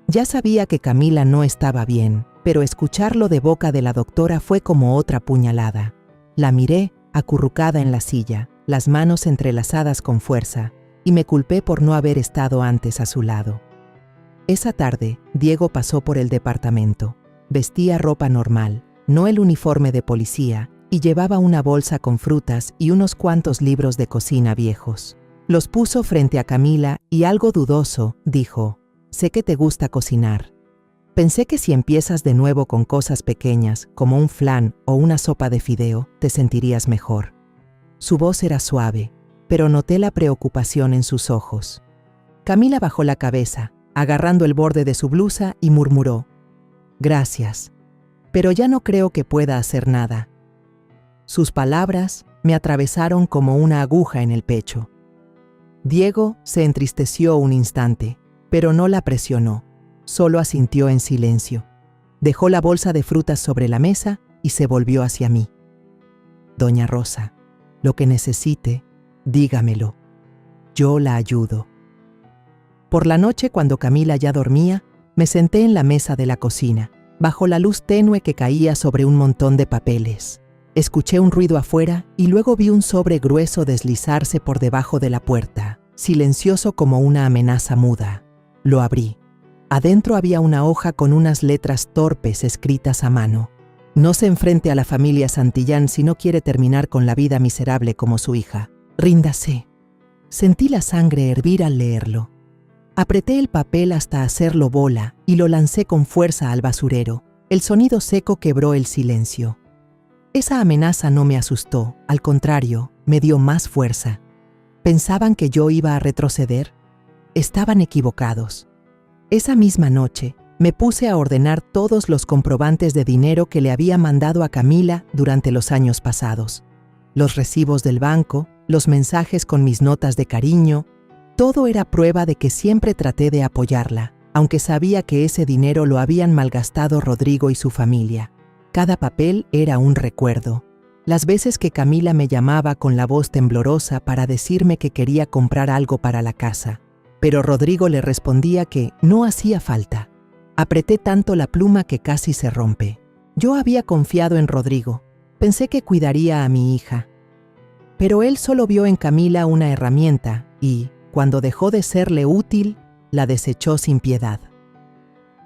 Speaker 1: Ya sabía que Camila no estaba bien, pero escucharlo de boca de la doctora fue como otra puñalada. La miré, acurrucada en la silla, las manos entrelazadas con fuerza, y me culpé por no haber estado antes a su lado. Esa tarde, Diego pasó por el departamento. Vestía ropa normal, no el uniforme de policía, y llevaba una bolsa con frutas y unos cuantos libros de cocina viejos. Los puso frente a Camila y, algo dudoso, dijo: «Sé que te gusta cocinar. Pensé que si empiezas de nuevo con cosas pequeñas, como un flan o una sopa de fideo, te sentirías mejor». Su voz era suave, pero noté la preocupación en sus ojos. Camila bajó la cabeza, agarrando el borde de su blusa, y murmuró: «Gracias, pero ya no creo que pueda hacer nada». Sus palabras me atravesaron como una aguja en el pecho. Diego se entristeció un instante, pero no la presionó, solo asintió en silencio. Dejó la bolsa de frutas sobre la mesa y se volvió hacia mí. «Doña Rosa, lo que necesite, dígamelo. Yo la ayudo». Por la noche, cuando Camila ya dormía, me senté en la mesa de la cocina, bajo la luz tenue que caía sobre un montón de papeles. Escuché un ruido afuera y luego vi un sobre grueso deslizarse por debajo de la puerta, silencioso como una amenaza muda. Lo abrí. Adentro había una hoja con unas letras torpes escritas a mano. No se enfrente a la familia Santillán si no quiere terminar con la vida miserable como su hija. Ríndase. Sentí la sangre hervir al leerlo. Apreté el papel hasta hacerlo bola y lo lancé con fuerza al basurero. El sonido seco quebró el silencio. Esa amenaza no me asustó, al contrario, me dio más fuerza. ¿Pensaban que yo iba a retroceder? Estaban equivocados. Esa misma noche, me puse a ordenar todos los comprobantes de dinero que le había mandado a Camila durante los años pasados. Los recibos del banco, los mensajes con mis notas de cariño, todo era prueba de que siempre traté de apoyarla, aunque sabía que ese dinero lo habían malgastado Rodrigo y su familia. Cada papel era un recuerdo. Las veces que Camila me llamaba con la voz temblorosa para decirme que quería comprar algo para la casa, pero Rodrigo le respondía que no hacía falta. Apreté tanto la pluma que casi se rompe. Yo había confiado en Rodrigo. Pensé que cuidaría a mi hija. Pero él solo vio en Camila una herramienta y, cuando dejó de serle útil, la desechó sin piedad.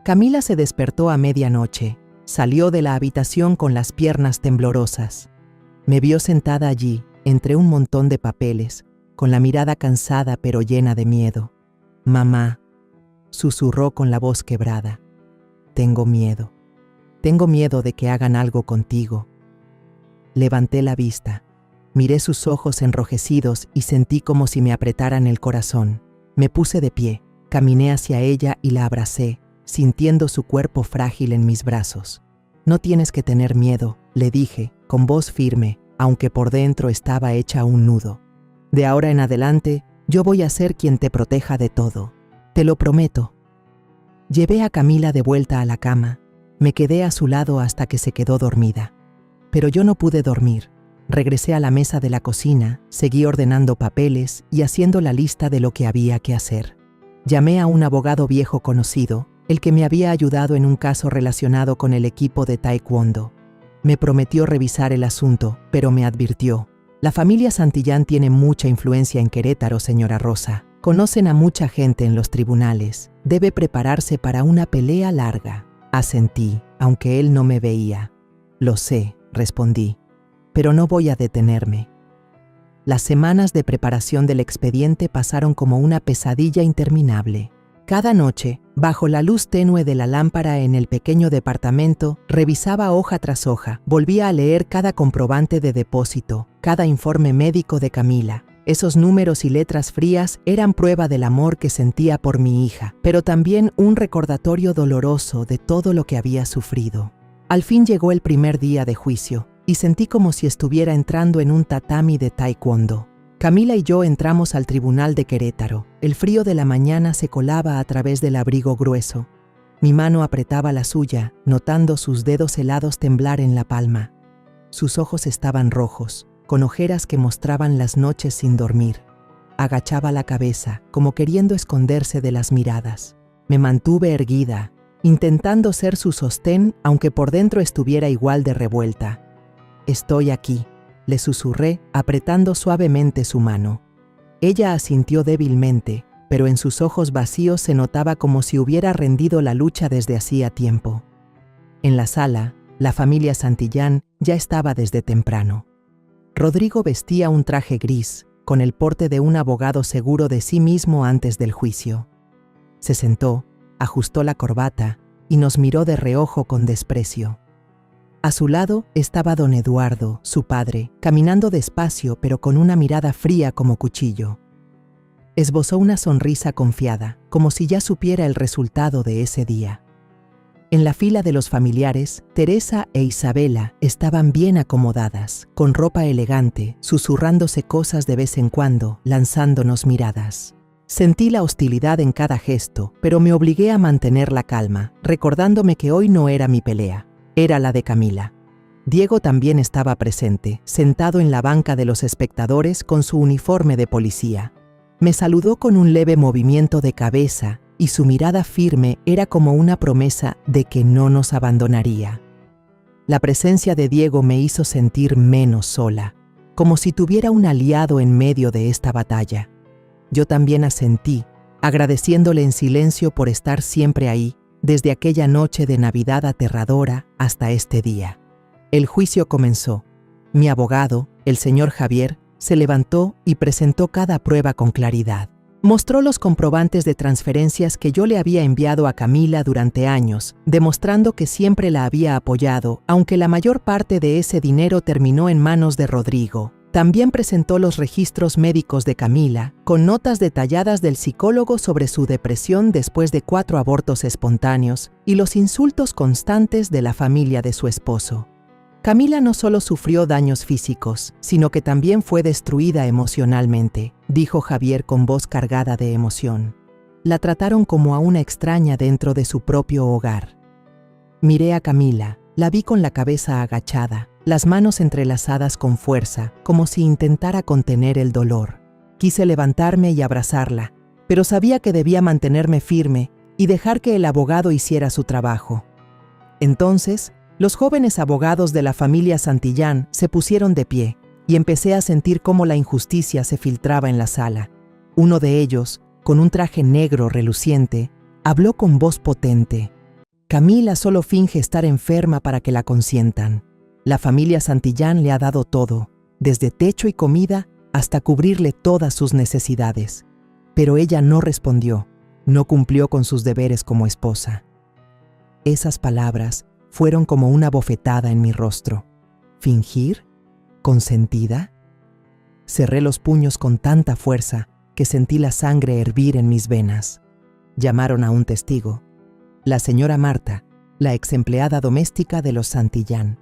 Speaker 1: Camila se despertó a medianoche. Salió de la habitación con las piernas temblorosas. Me vio sentada allí, entre un montón de papeles, con la mirada cansada pero llena de miedo. «Mamá», susurró con la voz quebrada, «tengo miedo. Tengo miedo de que hagan algo contigo». Levanté la vista. Miré sus ojos enrojecidos y sentí como si me apretaran el corazón. Me puse de pie, caminé hacia ella y la abracé, sintiendo su cuerpo frágil en mis brazos. «No tienes que tener miedo», le dije, con voz firme, aunque por dentro estaba hecha un nudo. «De ahora en adelante, yo voy a ser quien te proteja de todo. Te lo prometo». Llevé a Camila de vuelta a la cama. Me quedé a su lado hasta que se quedó dormida. Pero yo no pude dormir. Regresé a la mesa de la cocina, seguí ordenando papeles y haciendo la lista de lo que había que hacer. Llamé a un abogado viejo conocido, el que me había ayudado en un caso relacionado con el equipo de taekwondo. Me prometió revisar el asunto, pero me advirtió: «La familia Santillán tiene mucha influencia en Querétaro, señora Rosa. Conocen a mucha gente en los tribunales. Debe prepararse para una pelea larga». Asentí, aunque él no me veía. «Lo sé», respondí, «pero no voy a detenerme». Las semanas de preparación del expediente pasaron como una pesadilla interminable. Cada noche, bajo la luz tenue de la lámpara en el pequeño departamento, revisaba hoja tras hoja, volvía a leer cada comprobante de depósito, cada informe médico de Camila. Esos números y letras frías eran prueba del amor que sentía por mi hija, pero también un recordatorio doloroso de todo lo que había sufrido. Al fin llegó el primer día de juicio, y sentí como si estuviera entrando en un tatami de taekwondo. Camila y yo entramos al tribunal de Querétaro. El frío de la mañana se colaba a través del abrigo grueso. Mi mano apretaba la suya, notando sus dedos helados temblar en la palma. Sus ojos estaban rojos, con ojeras que mostraban las noches sin dormir. Agachaba la cabeza, como queriendo esconderse de las miradas. Me mantuve erguida, intentando ser su sostén, aunque por dentro estuviera igual de revuelta. «Estoy aquí», le susurré, apretando suavemente su mano. Ella asintió débilmente, pero en sus ojos vacíos se notaba como si hubiera rendido la lucha desde hacía tiempo. En la sala, la familia Santillán ya estaba desde temprano. Rodrigo vestía un traje gris, con el porte de un abogado seguro de sí mismo antes del juicio. Se sentó, ajustó la corbata y nos miró de reojo con desprecio. A su lado estaba don Eduardo, su padre, caminando despacio pero con una mirada fría como cuchillo. Esbozó una sonrisa confiada, como si ya supiera el resultado de ese día. En la fila de los familiares, Teresa e Isabela estaban bien acomodadas, con ropa elegante, susurrándose cosas de vez en cuando, lanzándonos miradas. Sentí la hostilidad en cada gesto, pero me obligué a mantener la calma, recordándome que hoy no era mi pelea. Era la de Camila. Diego también estaba presente, sentado en la banca de los espectadores con su uniforme de policía. Me saludó con un leve movimiento de cabeza y su mirada firme era como una promesa de que no nos abandonaría. La presencia de Diego me hizo sentir menos sola, como si tuviera un aliado en medio de esta batalla. Yo también asentí, agradeciéndole en silencio por estar siempre ahí, desde aquella noche de Navidad aterradora hasta este día. El juicio comenzó. Mi abogado, el señor Javier, se levantó y presentó cada prueba con claridad. Mostró los comprobantes de transferencias que yo le había enviado a Camila durante años, demostrando que siempre la había apoyado, aunque la mayor parte de ese dinero terminó en manos de Rodrigo. También presentó los registros médicos de Camila, con notas detalladas del psicólogo sobre su depresión después de 4 abortos espontáneos y los insultos constantes de la familia de su esposo. Camila no solo sufrió daños físicos, sino que también fue destruida emocionalmente, dijo Javier con voz cargada de emoción. La trataron como a una extraña dentro de su propio hogar. Miré a Camila, la vi con la cabeza agachada, las manos entrelazadas con fuerza, como si intentara contener el dolor. Quise levantarme y abrazarla, pero sabía que debía mantenerme firme y dejar que el abogado hiciera su trabajo. Entonces, los jóvenes abogados de la familia Santillán se pusieron de pie y empecé a sentir cómo la injusticia se filtraba en la sala. Uno de ellos, con un traje negro reluciente, habló con voz potente. Camila solo finge estar enferma para que la consientan. La familia Santillán le ha dado todo, desde techo y comida hasta cubrirle todas sus necesidades. Pero ella no respondió, no cumplió con sus deberes como esposa. Esas palabras fueron como una bofetada en mi rostro. ¿Fingir? ¿Consentida? Cerré los puños con tanta fuerza que sentí la sangre hervir en mis venas. Llamaron a un testigo, la señora Marta, la exempleada doméstica de los Santillán.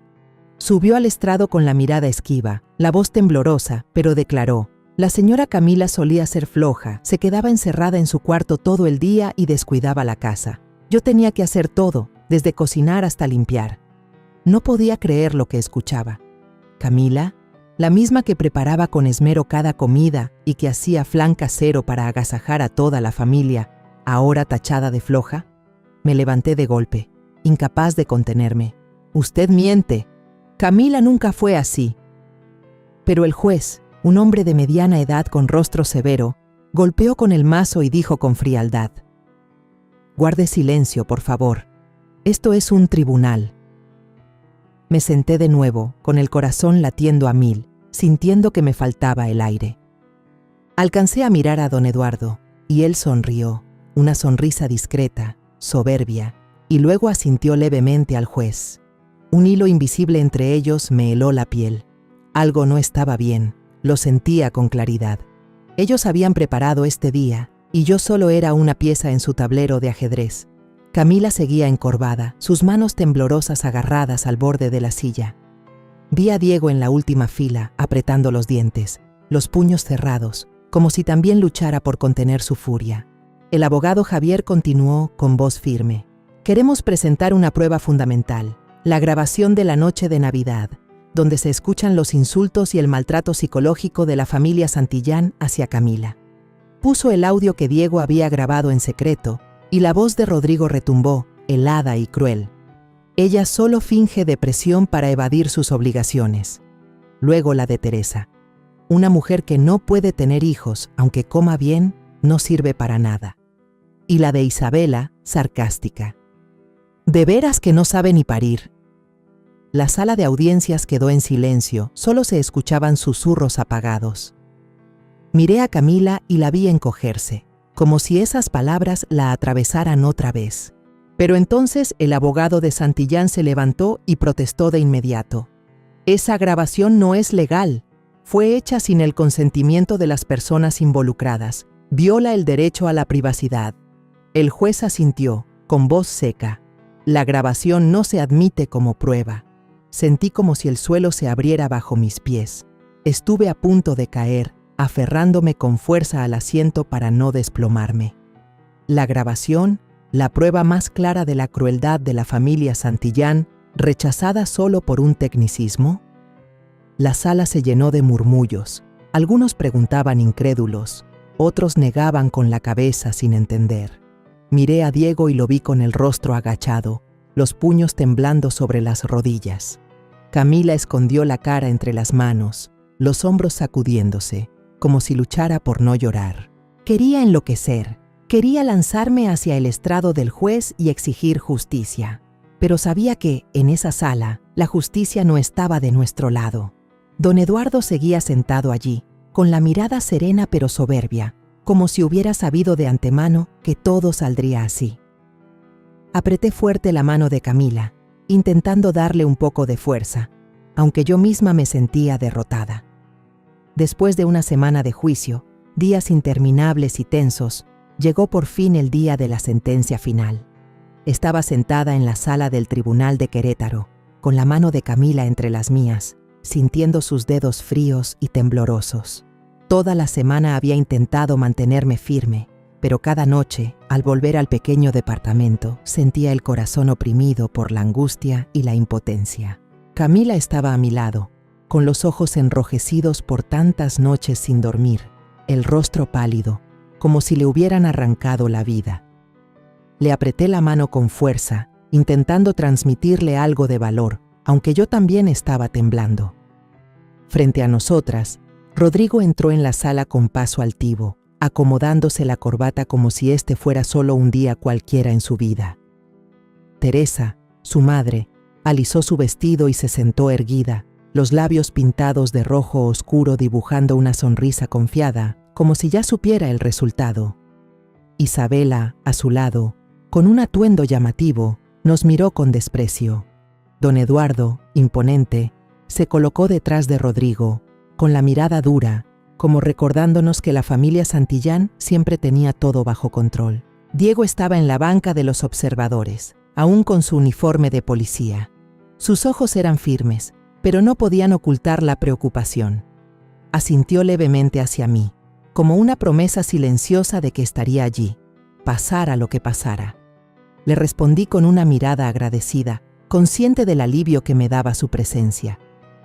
Speaker 1: Subió al estrado con la mirada esquiva, la voz temblorosa, pero declaró: la señora Camila solía ser floja, se quedaba encerrada en su cuarto todo el día y descuidaba la casa. Yo tenía que hacer todo, desde cocinar hasta limpiar. No podía creer lo que escuchaba. Camila, la misma que preparaba con esmero cada comida y que hacía flan casero para agasajar a toda la familia, ahora tachada de floja. Me levanté de golpe, incapaz de contenerme. Usted miente. Camila nunca fue así. Pero el juez, un hombre de mediana edad con rostro severo, golpeó con el mazo y dijo con frialdad: guarde silencio, por favor. Esto es un tribunal. Me senté de nuevo, con el corazón latiendo a 1000, sintiendo que me faltaba el aire. Alcancé a mirar a don Eduardo, y él sonrió, una sonrisa discreta, soberbia, y luego asintió levemente al juez. Un hilo invisible entre ellos me heló la piel. Algo no estaba bien, lo sentía con claridad. Ellos habían preparado este día, y yo solo era una pieza en su tablero de ajedrez. Camila seguía encorvada, sus manos temblorosas agarradas al borde de la silla. Vi a Diego en la última fila, apretando los dientes, los puños cerrados, como si también luchara por contener su furia. El abogado Javier continuó con voz firme: queremos presentar una prueba fundamental, la grabación de la noche de Navidad, donde se escuchan los insultos y el maltrato psicológico de la familia Santillán hacia Camila. Puso el audio que Diego había grabado en secreto, y la voz de Rodrigo retumbó, helada y cruel. Ella solo finge depresión para evadir sus obligaciones. Luego la de Teresa. Una mujer que no puede tener hijos, aunque coma bien, no sirve para nada. Y la de Isabela, sarcástica. De veras que no sabe ni parir. La sala de audiencias quedó en silencio, solo se escuchaban susurros apagados. Miré a Camila y la vi encogerse, como si esas palabras la atravesaran otra vez. Pero entonces el abogado de Santillán se levantó y protestó de inmediato. Esa grabación no es legal. Fue hecha sin el consentimiento de las personas involucradas. Viola el derecho a la privacidad. El juez asintió, con voz seca. La grabación no se admite como prueba. Sentí como si el suelo se abriera bajo mis pies. Estuve a punto de caer, aferrándome con fuerza al asiento para no desplomarme. La grabación, la prueba más clara de la crueldad de la familia Santillán, rechazada solo por un tecnicismo. La sala se llenó de murmullos. Algunos preguntaban incrédulos: Otros negaban con la cabeza sin entender. Miré a Diego y lo vi con el rostro agachado, los puños temblando sobre las rodillas. Camila escondió la cara entre las manos, los hombros sacudiéndose, como si luchara por no llorar. Quería enloquecer, quería lanzarme hacia el estrado del juez y exigir justicia. Pero sabía que, en esa sala, la justicia no estaba de nuestro lado. Don Eduardo seguía sentado allí, con la mirada serena pero soberbia, como si hubiera sabido de antemano que todo saldría así. Apreté fuerte la mano de Camila, intentando darle un poco de fuerza, aunque yo misma me sentía derrotada. Después de una semana de juicio, días interminables y tensos, llegó por fin el día de la sentencia final. Estaba sentada en la sala del Tribunal de Querétaro, con la mano de Camila entre las mías, sintiendo sus dedos fríos y temblorosos. Toda la semana había intentado mantenerme firme, pero cada noche, al volver al pequeño departamento, sentía el corazón oprimido por la angustia y la impotencia. Camila estaba a mi lado, con los ojos enrojecidos por tantas noches sin dormir, el rostro pálido, como si le hubieran arrancado la vida. Le apreté la mano con fuerza, intentando transmitirle algo de valor, aunque yo también estaba temblando. Frente a nosotras, Rodrigo entró en la sala con paso altivo, acomodándose la corbata como si este fuera solo un día cualquiera en su vida. Teresa, su madre, alisó su vestido y se sentó erguida, los labios pintados de rojo oscuro dibujando una sonrisa confiada, como si ya supiera el resultado. Isabela, a su lado, con un atuendo llamativo, nos miró con desprecio. Don Eduardo, imponente, se colocó detrás de Rodrigo, con la mirada dura, como recordándonos que la familia Santillán siempre tenía todo bajo control. Diego estaba en la banca de los observadores, aún con su uniforme de policía. Sus ojos eran firmes, pero no podían ocultar la preocupación. Asintió levemente hacia mí, como una promesa silenciosa de que estaría allí, pasara lo que pasara. Le respondí con una mirada agradecida, consciente del alivio que me daba su presencia.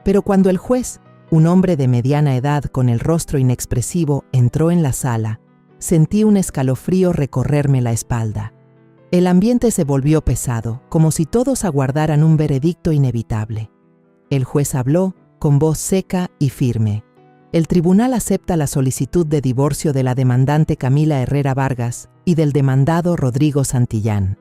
Speaker 1: Pero cuando el juez, un hombre de mediana edad con el rostro inexpresivo, entró en la sala, sentí un escalofrío recorrerme la espalda. El ambiente se volvió pesado, como si todos aguardaran un veredicto inevitable. El juez habló, con voz seca y firme. El tribunal acepta la solicitud de divorcio de la demandante Camila Herrera Vargas y del demandado Rodrigo Santillán.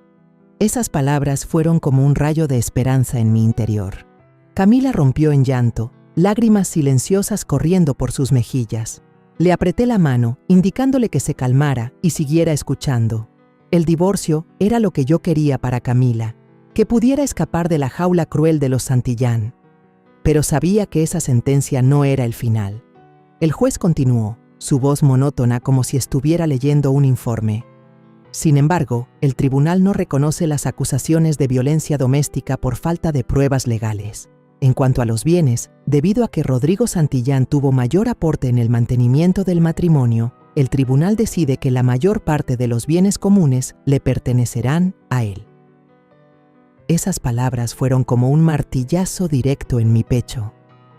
Speaker 1: Esas palabras fueron como un rayo de esperanza en mi interior. Camila rompió en llanto, lágrimas silenciosas corriendo por sus mejillas. Le apreté la mano, indicándole que se calmara y siguiera escuchando. El divorcio era lo que yo quería para Camila, que pudiera escapar de la jaula cruel de los Santillán. Pero sabía que esa sentencia no era el final. El juez continuó, su voz monótona como si estuviera leyendo un informe. Sin embargo, el tribunal no reconoce las acusaciones de violencia doméstica por falta de pruebas legales. En cuanto a los bienes, debido a que Rodrigo Santillán tuvo mayor aporte en el mantenimiento del matrimonio, el tribunal decide que la mayor parte de los bienes comunes le pertenecerán a él. Esas palabras fueron como un martillazo directo en mi pecho.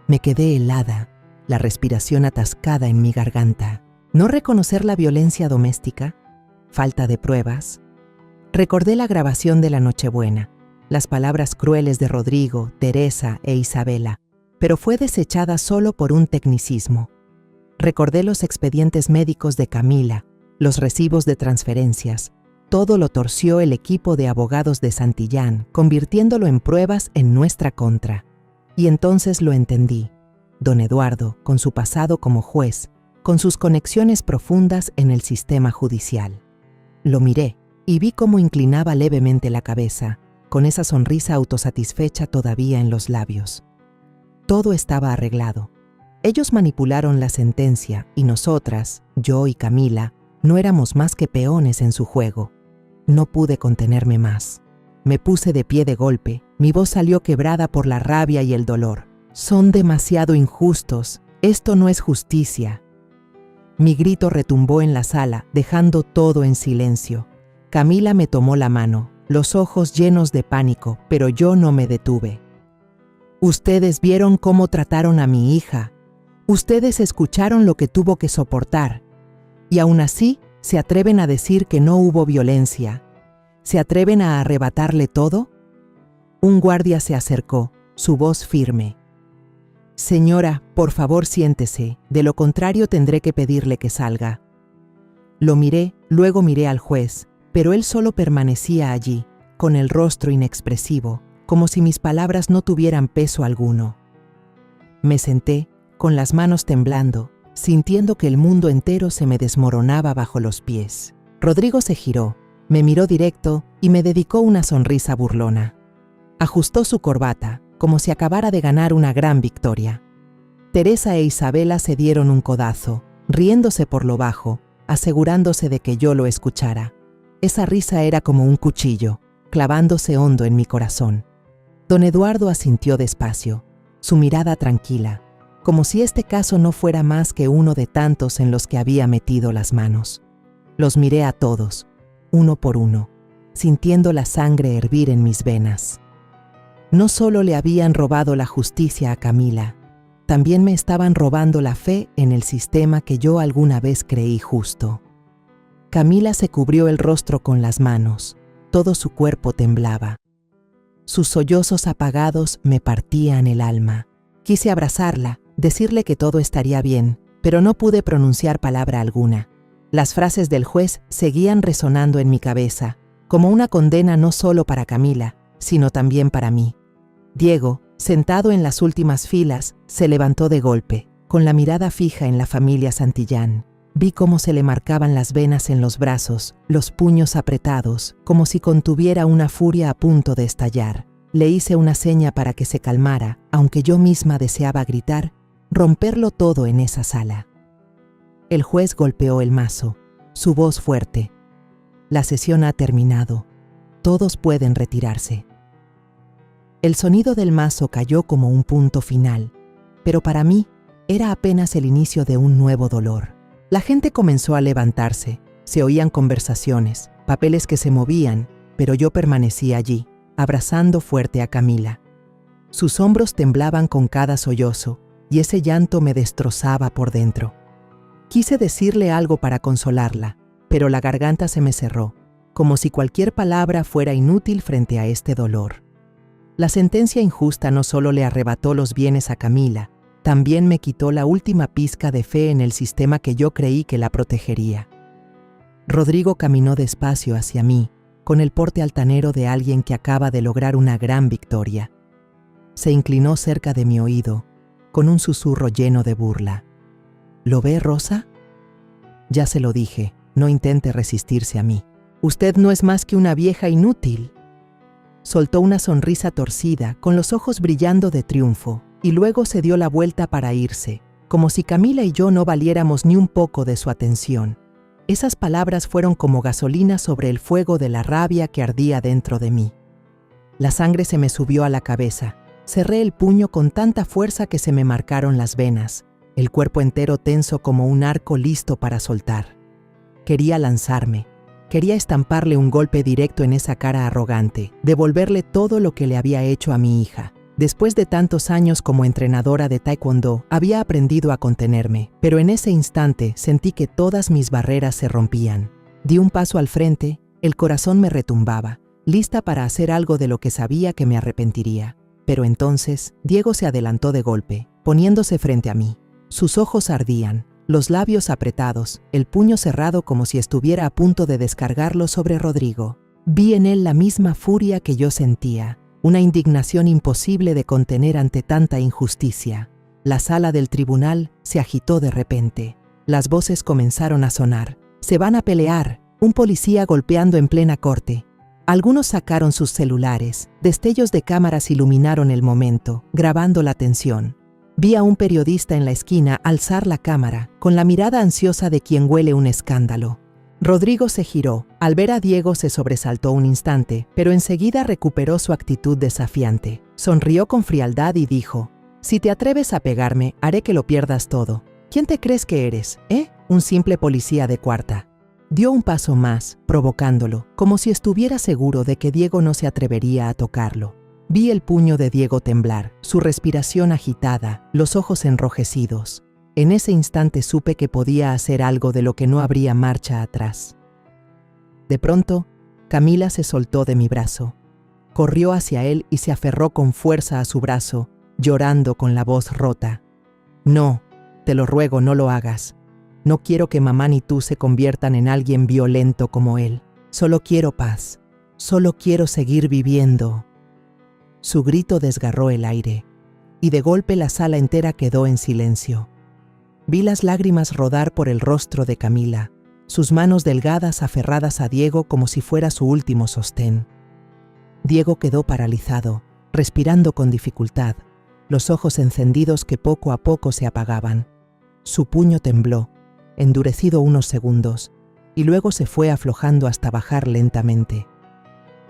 Speaker 1: Me quedé helada, la respiración atascada en mi garganta. ¿No reconocer la violencia doméstica? ¿Falta de pruebas? Recordé la grabación de la Nochebuena, las palabras crueles de Rodrigo, Teresa e Isabela, pero fue desechada solo por un tecnicismo. Recordé los expedientes médicos de Camila, los recibos de transferencias. Todo lo torció el equipo de abogados de Santillán, convirtiéndolo en pruebas en nuestra contra. Y entonces lo entendí. Don Eduardo, con su pasado como juez, con sus conexiones profundas en el sistema judicial. Lo miré y vi cómo inclinaba levemente la cabeza, con esa sonrisa autosatisfecha todavía en los labios. Todo estaba arreglado. Ellos manipularon la sentencia y nosotras, yo y Camila, no éramos más que peones en su juego. No pude contenerme más. Me puse de pie de golpe, mi voz salió quebrada por la rabia y el dolor. Son demasiado injustos, esto no es justicia. Mi grito retumbó en la sala, dejando todo en silencio. Camila me tomó la mano, los ojos llenos de pánico, pero yo no me detuve. Ustedes vieron cómo trataron a mi hija. Ustedes escucharon lo que tuvo que soportar. Y aún así, ¿se atreven a decir que no hubo violencia? ¿Se atreven a arrebatarle todo? Un guardia se acercó, su voz firme. Señora, por favor siéntese, de lo contrario tendré que pedirle que salga. Lo miré, luego miré al juez, pero él solo permanecía allí, con el rostro inexpresivo, como si mis palabras no tuvieran peso alguno. Me senté, con las manos temblando, sintiendo que el mundo entero se me desmoronaba bajo los pies. Rodrigo se giró, me miró directo y me dedicó una sonrisa burlona. Ajustó su corbata, como si acabara de ganar una gran victoria. Teresa e Isabela se dieron un codazo, riéndose por lo bajo, asegurándose de que yo lo escuchara. Esa risa era como un cuchillo, clavándose hondo en mi corazón. Don Eduardo asintió despacio, su mirada tranquila, como si este caso no fuera más que uno de tantos en los que había metido las manos. Los miré a todos, uno por uno, sintiendo la sangre hervir en mis venas. No solo le habían robado la justicia a Camila, también me estaban robando la fe en el sistema que yo alguna vez creí justo. Camila se cubrió el rostro con las manos, todo su cuerpo temblaba. Sus sollozos apagados me partían el alma. Quise abrazarla, decirle que todo estaría bien, pero no pude pronunciar palabra alguna. Las frases del juez seguían resonando en mi cabeza, como una condena no solo para Camila, sino también para mí. Diego, sentado en las últimas filas, se levantó de golpe, con la mirada fija en la familia Santillán. Vi cómo se le marcaban las venas en los brazos, los puños apretados, como si contuviera una furia a punto de estallar. Le hice una seña para que se calmara, aunque yo misma deseaba gritar, romperlo todo en esa sala. El juez golpeó el mazo, su voz fuerte. La sesión ha terminado. Todos pueden retirarse. El sonido del mazo cayó como un punto final, pero para mí era apenas el inicio de un nuevo dolor. La gente comenzó a levantarse, se oían conversaciones, papeles que se movían, pero yo permanecí allí, abrazando fuerte a Camila. Sus hombros temblaban con cada sollozo, y ese llanto me destrozaba por dentro. Quise decirle algo para consolarla, pero la garganta se me cerró, como si cualquier palabra fuera inútil frente a este dolor. La sentencia injusta no solo le arrebató los bienes a Camila, también me quitó la última pizca de fe en el sistema que yo creí que la protegería. Rodrigo caminó despacio hacia mí, con el porte altanero de alguien que acaba de lograr una gran victoria. Se inclinó cerca de mi oído, con un susurro lleno de burla. ¿Lo ve, Rosa? Ya se lo dije, no intente resistirse a mí. Usted no es más que una vieja inútil. Soltó una sonrisa torcida, con los ojos brillando de triunfo, y luego se dio la vuelta para irse, como si Camila y yo no valiéramos ni un poco de su atención. Esas palabras fueron como gasolina sobre el fuego de la rabia que ardía dentro de mí. La sangre se me subió a la cabeza. Cerré el puño con tanta fuerza que se me marcaron las venas, el cuerpo entero tenso como un arco listo para soltar. Quería lanzarme. Quería estamparle un golpe directo en esa cara arrogante, devolverle todo lo que le había hecho a mi hija. Después de tantos años como entrenadora de taekwondo, había aprendido a contenerme, pero en ese instante sentí que todas mis barreras se rompían. Di un paso al frente, el corazón me retumbaba, lista para hacer algo de lo que sabía que me arrepentiría. Pero entonces, Diego se adelantó de golpe, poniéndose frente a mí. Sus ojos ardían, los labios apretados, el puño cerrado como si estuviera a punto de descargarlo sobre Rodrigo. Vi en él la misma furia que yo sentía, una indignación imposible de contener ante tanta injusticia. La sala del tribunal se agitó de repente. Las voces comenzaron a sonar. «Se van a pelear», un policía golpeando en plena corte. Algunos sacaron sus celulares, destellos de cámaras iluminaron el momento, grabando la tensión. Vi a un periodista en la esquina alzar la cámara, con la mirada ansiosa de quien huele un escándalo. Rodrigo se giró. Al ver a Diego se sobresaltó un instante, pero enseguida recuperó su actitud desafiante. Sonrió con frialdad y dijo: «Si te atreves a pegarme, haré que lo pierdas todo. ¿Quién te crees que eres, Un simple policía de cuarta». Dio un paso más, provocándolo, como si estuviera seguro de que Diego no se atrevería a tocarlo. Vi el puño de Diego temblar, su respiración agitada, los ojos enrojecidos. En ese instante supe que podía hacer algo de lo que no habría marcha atrás. De pronto, Camila se soltó de mi brazo. Corrió hacia él y se aferró con fuerza a su brazo, llorando con la voz rota. No, te lo ruego, no lo hagas. No quiero que mamá ni tú se conviertan en alguien violento como él. Solo quiero paz. Solo quiero seguir viviendo. Su grito desgarró el aire, y de golpe la sala entera quedó en silencio. Vi las lágrimas rodar por el rostro de Camila, sus manos delgadas aferradas a Diego como si fuera su último sostén. Diego quedó paralizado, respirando con dificultad, los ojos encendidos que poco a poco se apagaban. Su puño tembló, endurecido unos segundos, y luego se fue aflojando hasta bajar lentamente.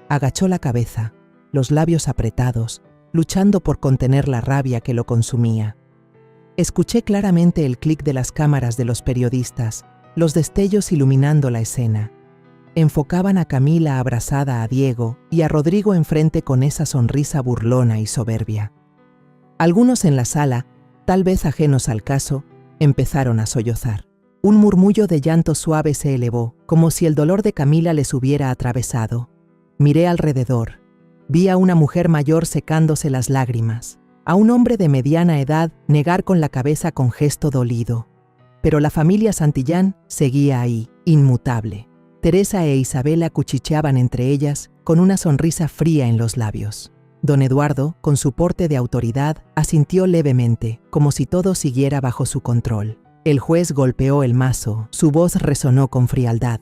Speaker 1: Agachó la cabeza, los labios apretados, luchando por contener la rabia que lo consumía. Escuché claramente el clic de las cámaras de los periodistas, los destellos iluminando la escena. Enfocaban a Camila abrazada a Diego y a Rodrigo enfrente con esa sonrisa burlona y soberbia. Algunos en la sala, tal vez ajenos al caso, empezaron a sollozar. Un murmullo de llanto suave se elevó, como si el dolor de Camila les hubiera atravesado. Miré alrededor. Vi a una mujer mayor secándose las lágrimas, a un hombre de mediana edad negar con la cabeza con gesto dolido. Pero la familia Santillán seguía ahí, inmutable. Teresa e Isabela cuchicheaban entre ellas, con una sonrisa fría en los labios. Don Eduardo, con su porte de autoridad, asintió levemente, como si todo siguiera bajo su control. El juez golpeó el mazo, su voz resonó con frialdad.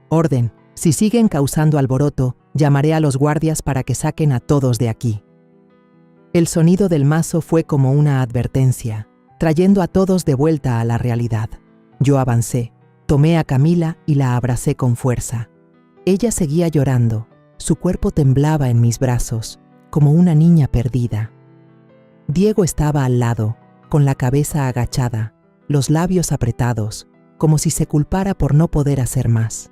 Speaker 1: «Orden, si siguen causando alboroto, llamaré a los guardias para que saquen a todos de aquí». El sonido del mazo fue como una advertencia, trayendo a todos de vuelta a la realidad. Yo avancé, tomé a Camila y la abracé con fuerza. Ella seguía llorando, su cuerpo temblaba en mis brazos, como una niña perdida. Diego estaba al lado, con la cabeza agachada, los labios apretados, como si se culpara por no poder hacer más.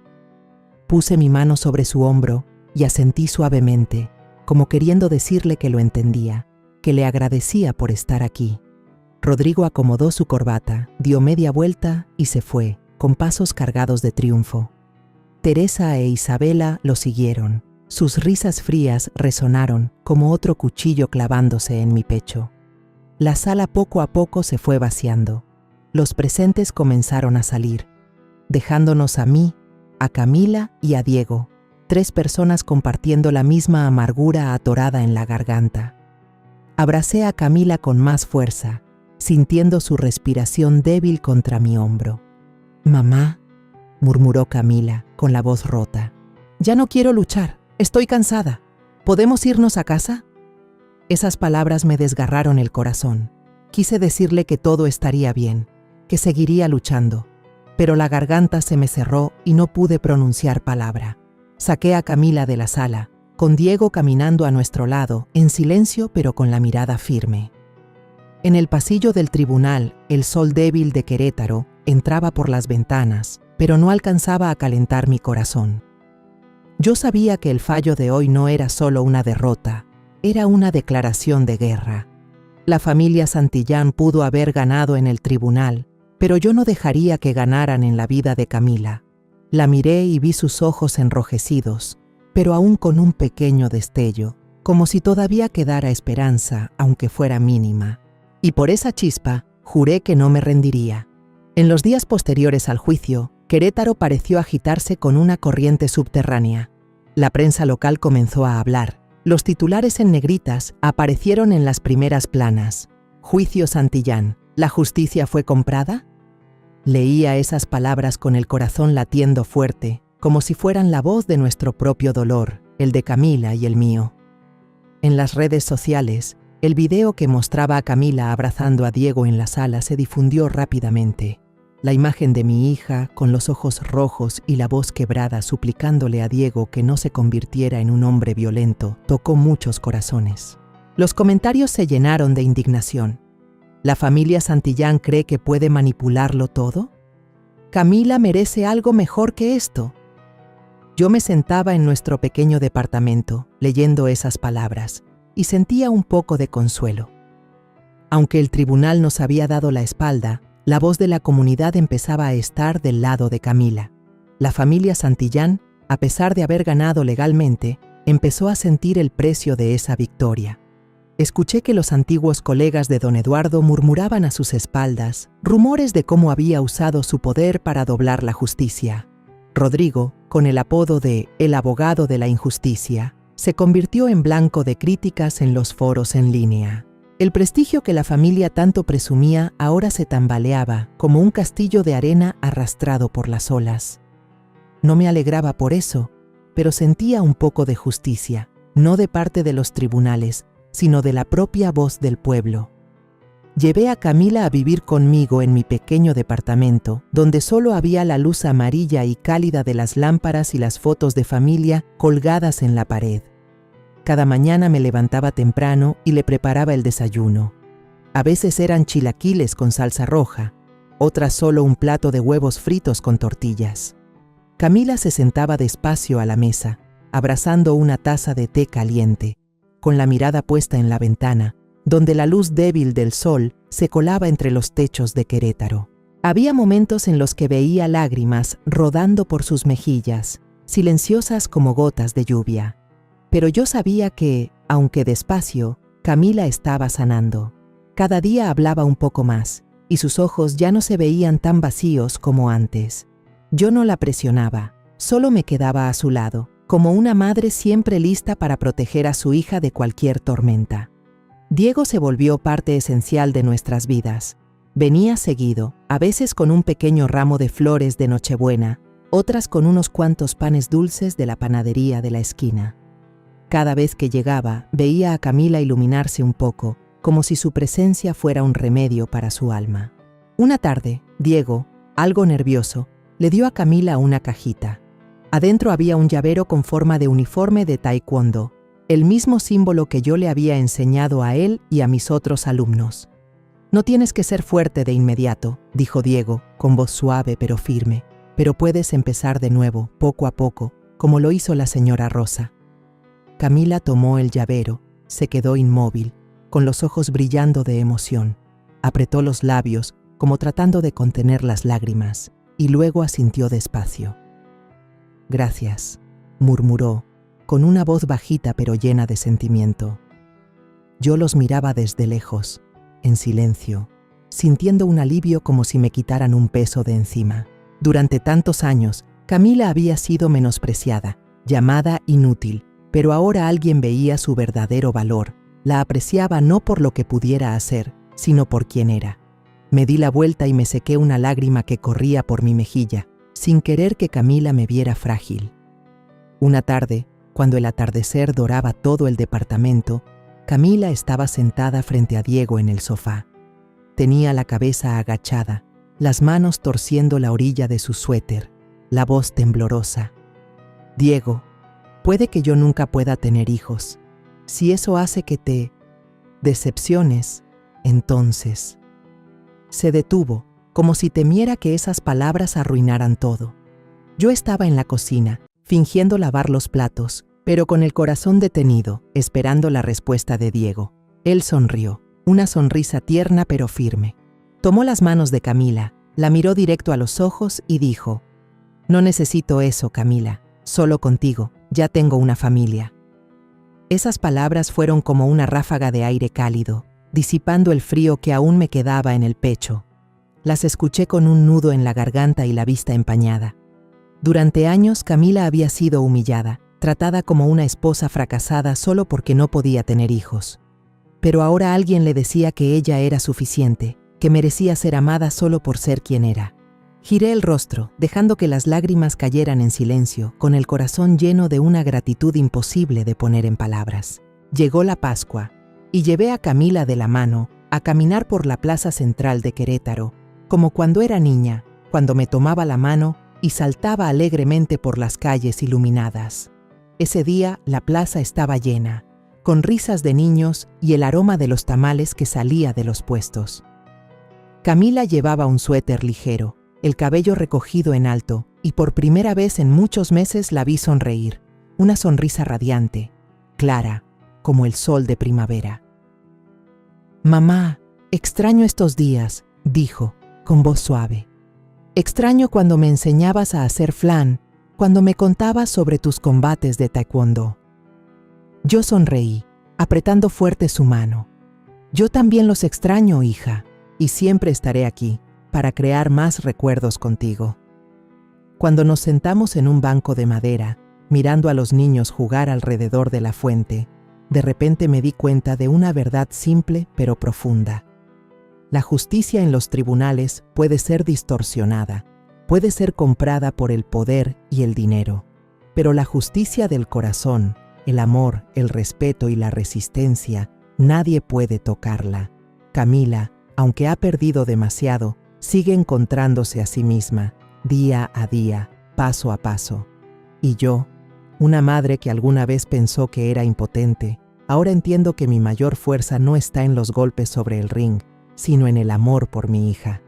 Speaker 1: Puse mi mano sobre su hombro y asentí suavemente, como queriendo decirle que lo entendía, que le agradecía por estar aquí. Rodrigo acomodó su corbata, dio media vuelta y se fue, con pasos cargados de triunfo. Teresa e Isabela lo siguieron. Sus risas frías resonaron como otro cuchillo clavándose en mi pecho. La sala poco a poco se fue vaciando. Los presentes comenzaron a salir, dejándonos a mí, a Camila y a Diego, 3 personas compartiendo la misma amargura atorada en la garganta. Abracé a Camila con más fuerza, sintiendo su respiración débil contra mi hombro. «Mamá», murmuró Camila, con la voz rota. «Ya no quiero luchar, estoy cansada. ¿Podemos irnos a casa?» Esas palabras me desgarraron el corazón. Quise decirle que todo estaría bien, que seguiría luchando, pero la garganta se me cerró y no pude pronunciar palabra. Saqué a Camila de la sala, con Diego caminando a nuestro lado, en silencio pero con la mirada firme. En el pasillo del tribunal, el sol débil de Querétaro entraba por las ventanas, pero no alcanzaba a calentar mi corazón. Yo sabía que el fallo de hoy no era solo una derrota, era una declaración de guerra. La familia Santillán pudo haber ganado en el tribunal, pero yo no dejaría que ganaran en la vida de Camila. La miré y vi sus ojos enrojecidos, pero aún con un pequeño destello, como si todavía quedara esperanza, aunque fuera mínima. Y por esa chispa, juré que no me rendiría. En los días posteriores al juicio, Querétaro pareció agitarse con una corriente subterránea. La prensa local comenzó a hablar. Los titulares en negritas aparecieron en las primeras planas. «Juicio Santillán, ¿la justicia fue comprada?». Leía esas palabras con el corazón latiendo fuerte, como si fueran la voz de nuestro propio dolor, el de Camila y el mío. En las redes sociales, el video que mostraba a Camila abrazando a Diego en la sala se difundió rápidamente. La imagen de mi hija, con los ojos rojos y la voz quebrada suplicándole a Diego que no se convirtiera en un hombre violento, tocó muchos corazones. Los comentarios se llenaron de indignación. ¿La familia Santillán cree que puede manipularlo todo? ¿Camila merece algo mejor que esto? Yo me sentaba en nuestro pequeño departamento, leyendo esas palabras, y sentía un poco de consuelo. Aunque el tribunal nos había dado la espalda, La voz de la comunidad empezaba a estar del lado de Camila. La familia Santillán, a pesar de haber ganado legalmente, empezó a sentir el precio de esa victoria. Escuché que los antiguos colegas de don Eduardo murmuraban a sus espaldas rumores de cómo había usado su poder para doblar la justicia. Rodrigo, con el apodo de «el abogado de la injusticia», se convirtió en blanco de críticas en los foros en línea. El prestigio que la familia tanto presumía ahora se tambaleaba como un castillo de arena arrastrado por las olas. No me alegraba por eso, pero sentía un poco de justicia, no de parte de los tribunales, sino de la propia voz del pueblo. Llevé a Camila a vivir conmigo en mi pequeño departamento, donde solo había la luz amarilla y cálida de las lámparas y las fotos de familia colgadas en la pared. Cada mañana me levantaba temprano y le preparaba el desayuno. A veces eran chilaquiles con salsa roja, otras solo un plato de huevos fritos con tortillas. Camila se sentaba despacio a la mesa, abrazando una taza de té caliente, con la mirada puesta en la ventana, donde la luz débil del sol se colaba entre los techos de Querétaro. Había momentos en los que veía lágrimas rodando por sus mejillas, silenciosas como gotas de lluvia. Pero yo sabía que, aunque despacio, Camila estaba sanando. Cada día hablaba un poco más, y sus ojos ya no se veían tan vacíos como antes. Yo no la presionaba, solo me quedaba a su lado, como una madre siempre lista para proteger a su hija de cualquier tormenta. Diego se volvió parte esencial de nuestras vidas. Venía seguido, a veces con un pequeño ramo de flores de Nochebuena, otras con unos cuantos panes dulces de la panadería de la esquina. Cada vez que llegaba, veía a Camila iluminarse un poco, como si su presencia fuera un remedio para su alma. Una tarde, Diego, algo nervioso, le dio a Camila una cajita. Adentro había un llavero con forma de uniforme de taekwondo, el mismo símbolo que yo le había enseñado a él y a mis otros alumnos. «No tienes que ser fuerte de inmediato», dijo Diego, con voz suave pero firme, «pero puedes empezar de nuevo, poco a poco, como lo hizo la señora Rosa». Camila tomó el llavero, se quedó inmóvil, con los ojos brillando de emoción. Apretó los labios, como tratando de contener las lágrimas, y luego asintió despacio. «Gracias», murmuró, con una voz bajita pero llena de sentimiento. Yo los miraba desde lejos, en silencio, sintiendo un alivio como si me quitaran un peso de encima. Durante tantos años, Camila había sido menospreciada, llamada inútil, pero ahora alguien veía su verdadero valor, la apreciaba no por lo que pudiera hacer, sino por quién era. Me di la vuelta y me sequé una lágrima que corría por mi mejilla, sin querer que Camila me viera frágil. Una tarde, cuando el atardecer doraba todo el departamento, Camila estaba sentada frente a Diego en el sofá. Tenía la cabeza agachada, las manos torciendo la orilla de su suéter, la voz temblorosa. «Diego, puede que yo nunca pueda tener hijos. Si eso hace que te decepciones, entonces...» Se detuvo, como si temiera que esas palabras arruinaran todo. Yo estaba en la cocina, fingiendo lavar los platos, pero con el corazón detenido, esperando la respuesta de Diego. Él sonrió, una sonrisa tierna pero firme. Tomó las manos de Camila, la miró directo a los ojos y dijo: «No necesito eso, Camila, solo contigo, ya tengo una familia». Esas palabras fueron como una ráfaga de aire cálido, disipando el frío que aún me quedaba en el pecho. Las escuché con un nudo en la garganta y la vista empañada. Durante años Camila había sido humillada, tratada como una esposa fracasada solo porque no podía tener hijos. Pero ahora alguien le decía que ella era suficiente, que merecía ser amada solo por ser quien era. Giré el rostro, dejando que las lágrimas cayeran en silencio, con el corazón lleno de una gratitud imposible de poner en palabras. Llegó la Pascua, y llevé a Camila de la mano a caminar por la plaza central de Querétaro, como cuando era niña, cuando me tomaba la mano y saltaba alegremente por las calles iluminadas. Ese día la plaza estaba llena, con risas de niños y el aroma de los tamales que salía de los puestos. Camila llevaba un suéter ligero, el cabello recogido en alto, y por primera vez en muchos meses la vi sonreír, una sonrisa radiante, clara, como el sol de primavera. «Mamá, extraño estos días», dijo, con voz suave. Extraño cuando me enseñabas a hacer flan, cuando me contabas sobre tus combates de taekwondo. Yo sonreí, apretando fuerte su mano. Yo también los extraño, hija, y siempre estaré aquí para crear más recuerdos contigo. Cuando nos sentamos en un banco de madera, mirando a los niños jugar alrededor de la fuente, de repente me di cuenta de una verdad simple pero profunda. La justicia en los tribunales puede ser distorsionada, puede ser comprada por el poder y el dinero, pero la justicia del corazón, el amor, el respeto y la resistencia, nadie puede tocarla. Camila, aunque ha perdido demasiado, sigue encontrándose a sí misma, día a día, paso a paso. Y yo, una madre que alguna vez pensó que era impotente, ahora entiendo que mi mayor fuerza no está en los golpes sobre el ring, sino en el amor por mi hija.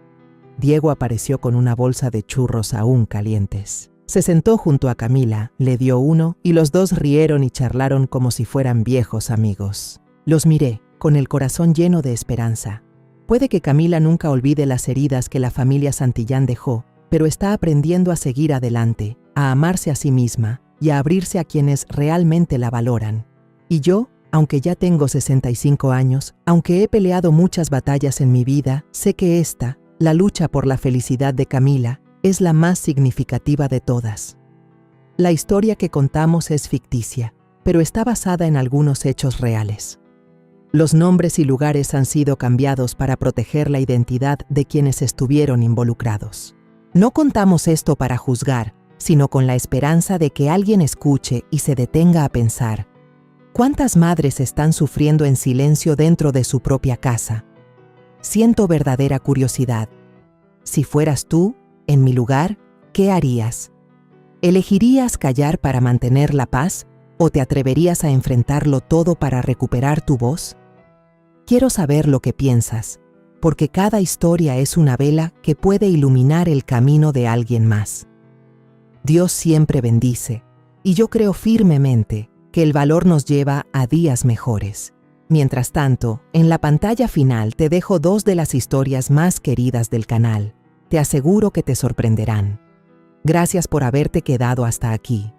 Speaker 1: Diego apareció con una bolsa de churros aún calientes. Se sentó junto a Camila, le dio uno y los dos rieron y charlaron como si fueran viejos amigos. Los miré, con el corazón lleno de esperanza. Puede que Camila nunca olvide las heridas que la familia Santillán dejó, pero está aprendiendo a seguir adelante, a amarse a sí misma y a abrirse a quienes realmente la valoran. Y yo, aunque ya tengo 65 años, aunque he peleado muchas batallas en mi vida, sé que esta, la lucha por la felicidad de Camila, es la más significativa de todas. La historia que contamos es ficticia, pero está basada en algunos hechos reales. Los nombres y lugares han sido cambiados para proteger la identidad de quienes estuvieron involucrados. No contamos esto para juzgar, sino con la esperanza de que alguien escuche y se detenga a pensar: ¿cuántas madres están sufriendo en silencio dentro de su propia casa? Siento verdadera curiosidad. Si fueras tú, en mi lugar, ¿qué harías? ¿Elegirías callar para mantener la paz o te atreverías a enfrentarlo todo para recuperar tu voz? Quiero saber lo que piensas, porque cada historia es una vela que puede iluminar el camino de alguien más. Dios siempre bendice, y yo creo firmemente que el valor nos lleva a días mejores. Mientras tanto, en la pantalla final te dejo 2 de las historias más queridas del canal. Te aseguro que te sorprenderán. Gracias por haberte quedado hasta aquí.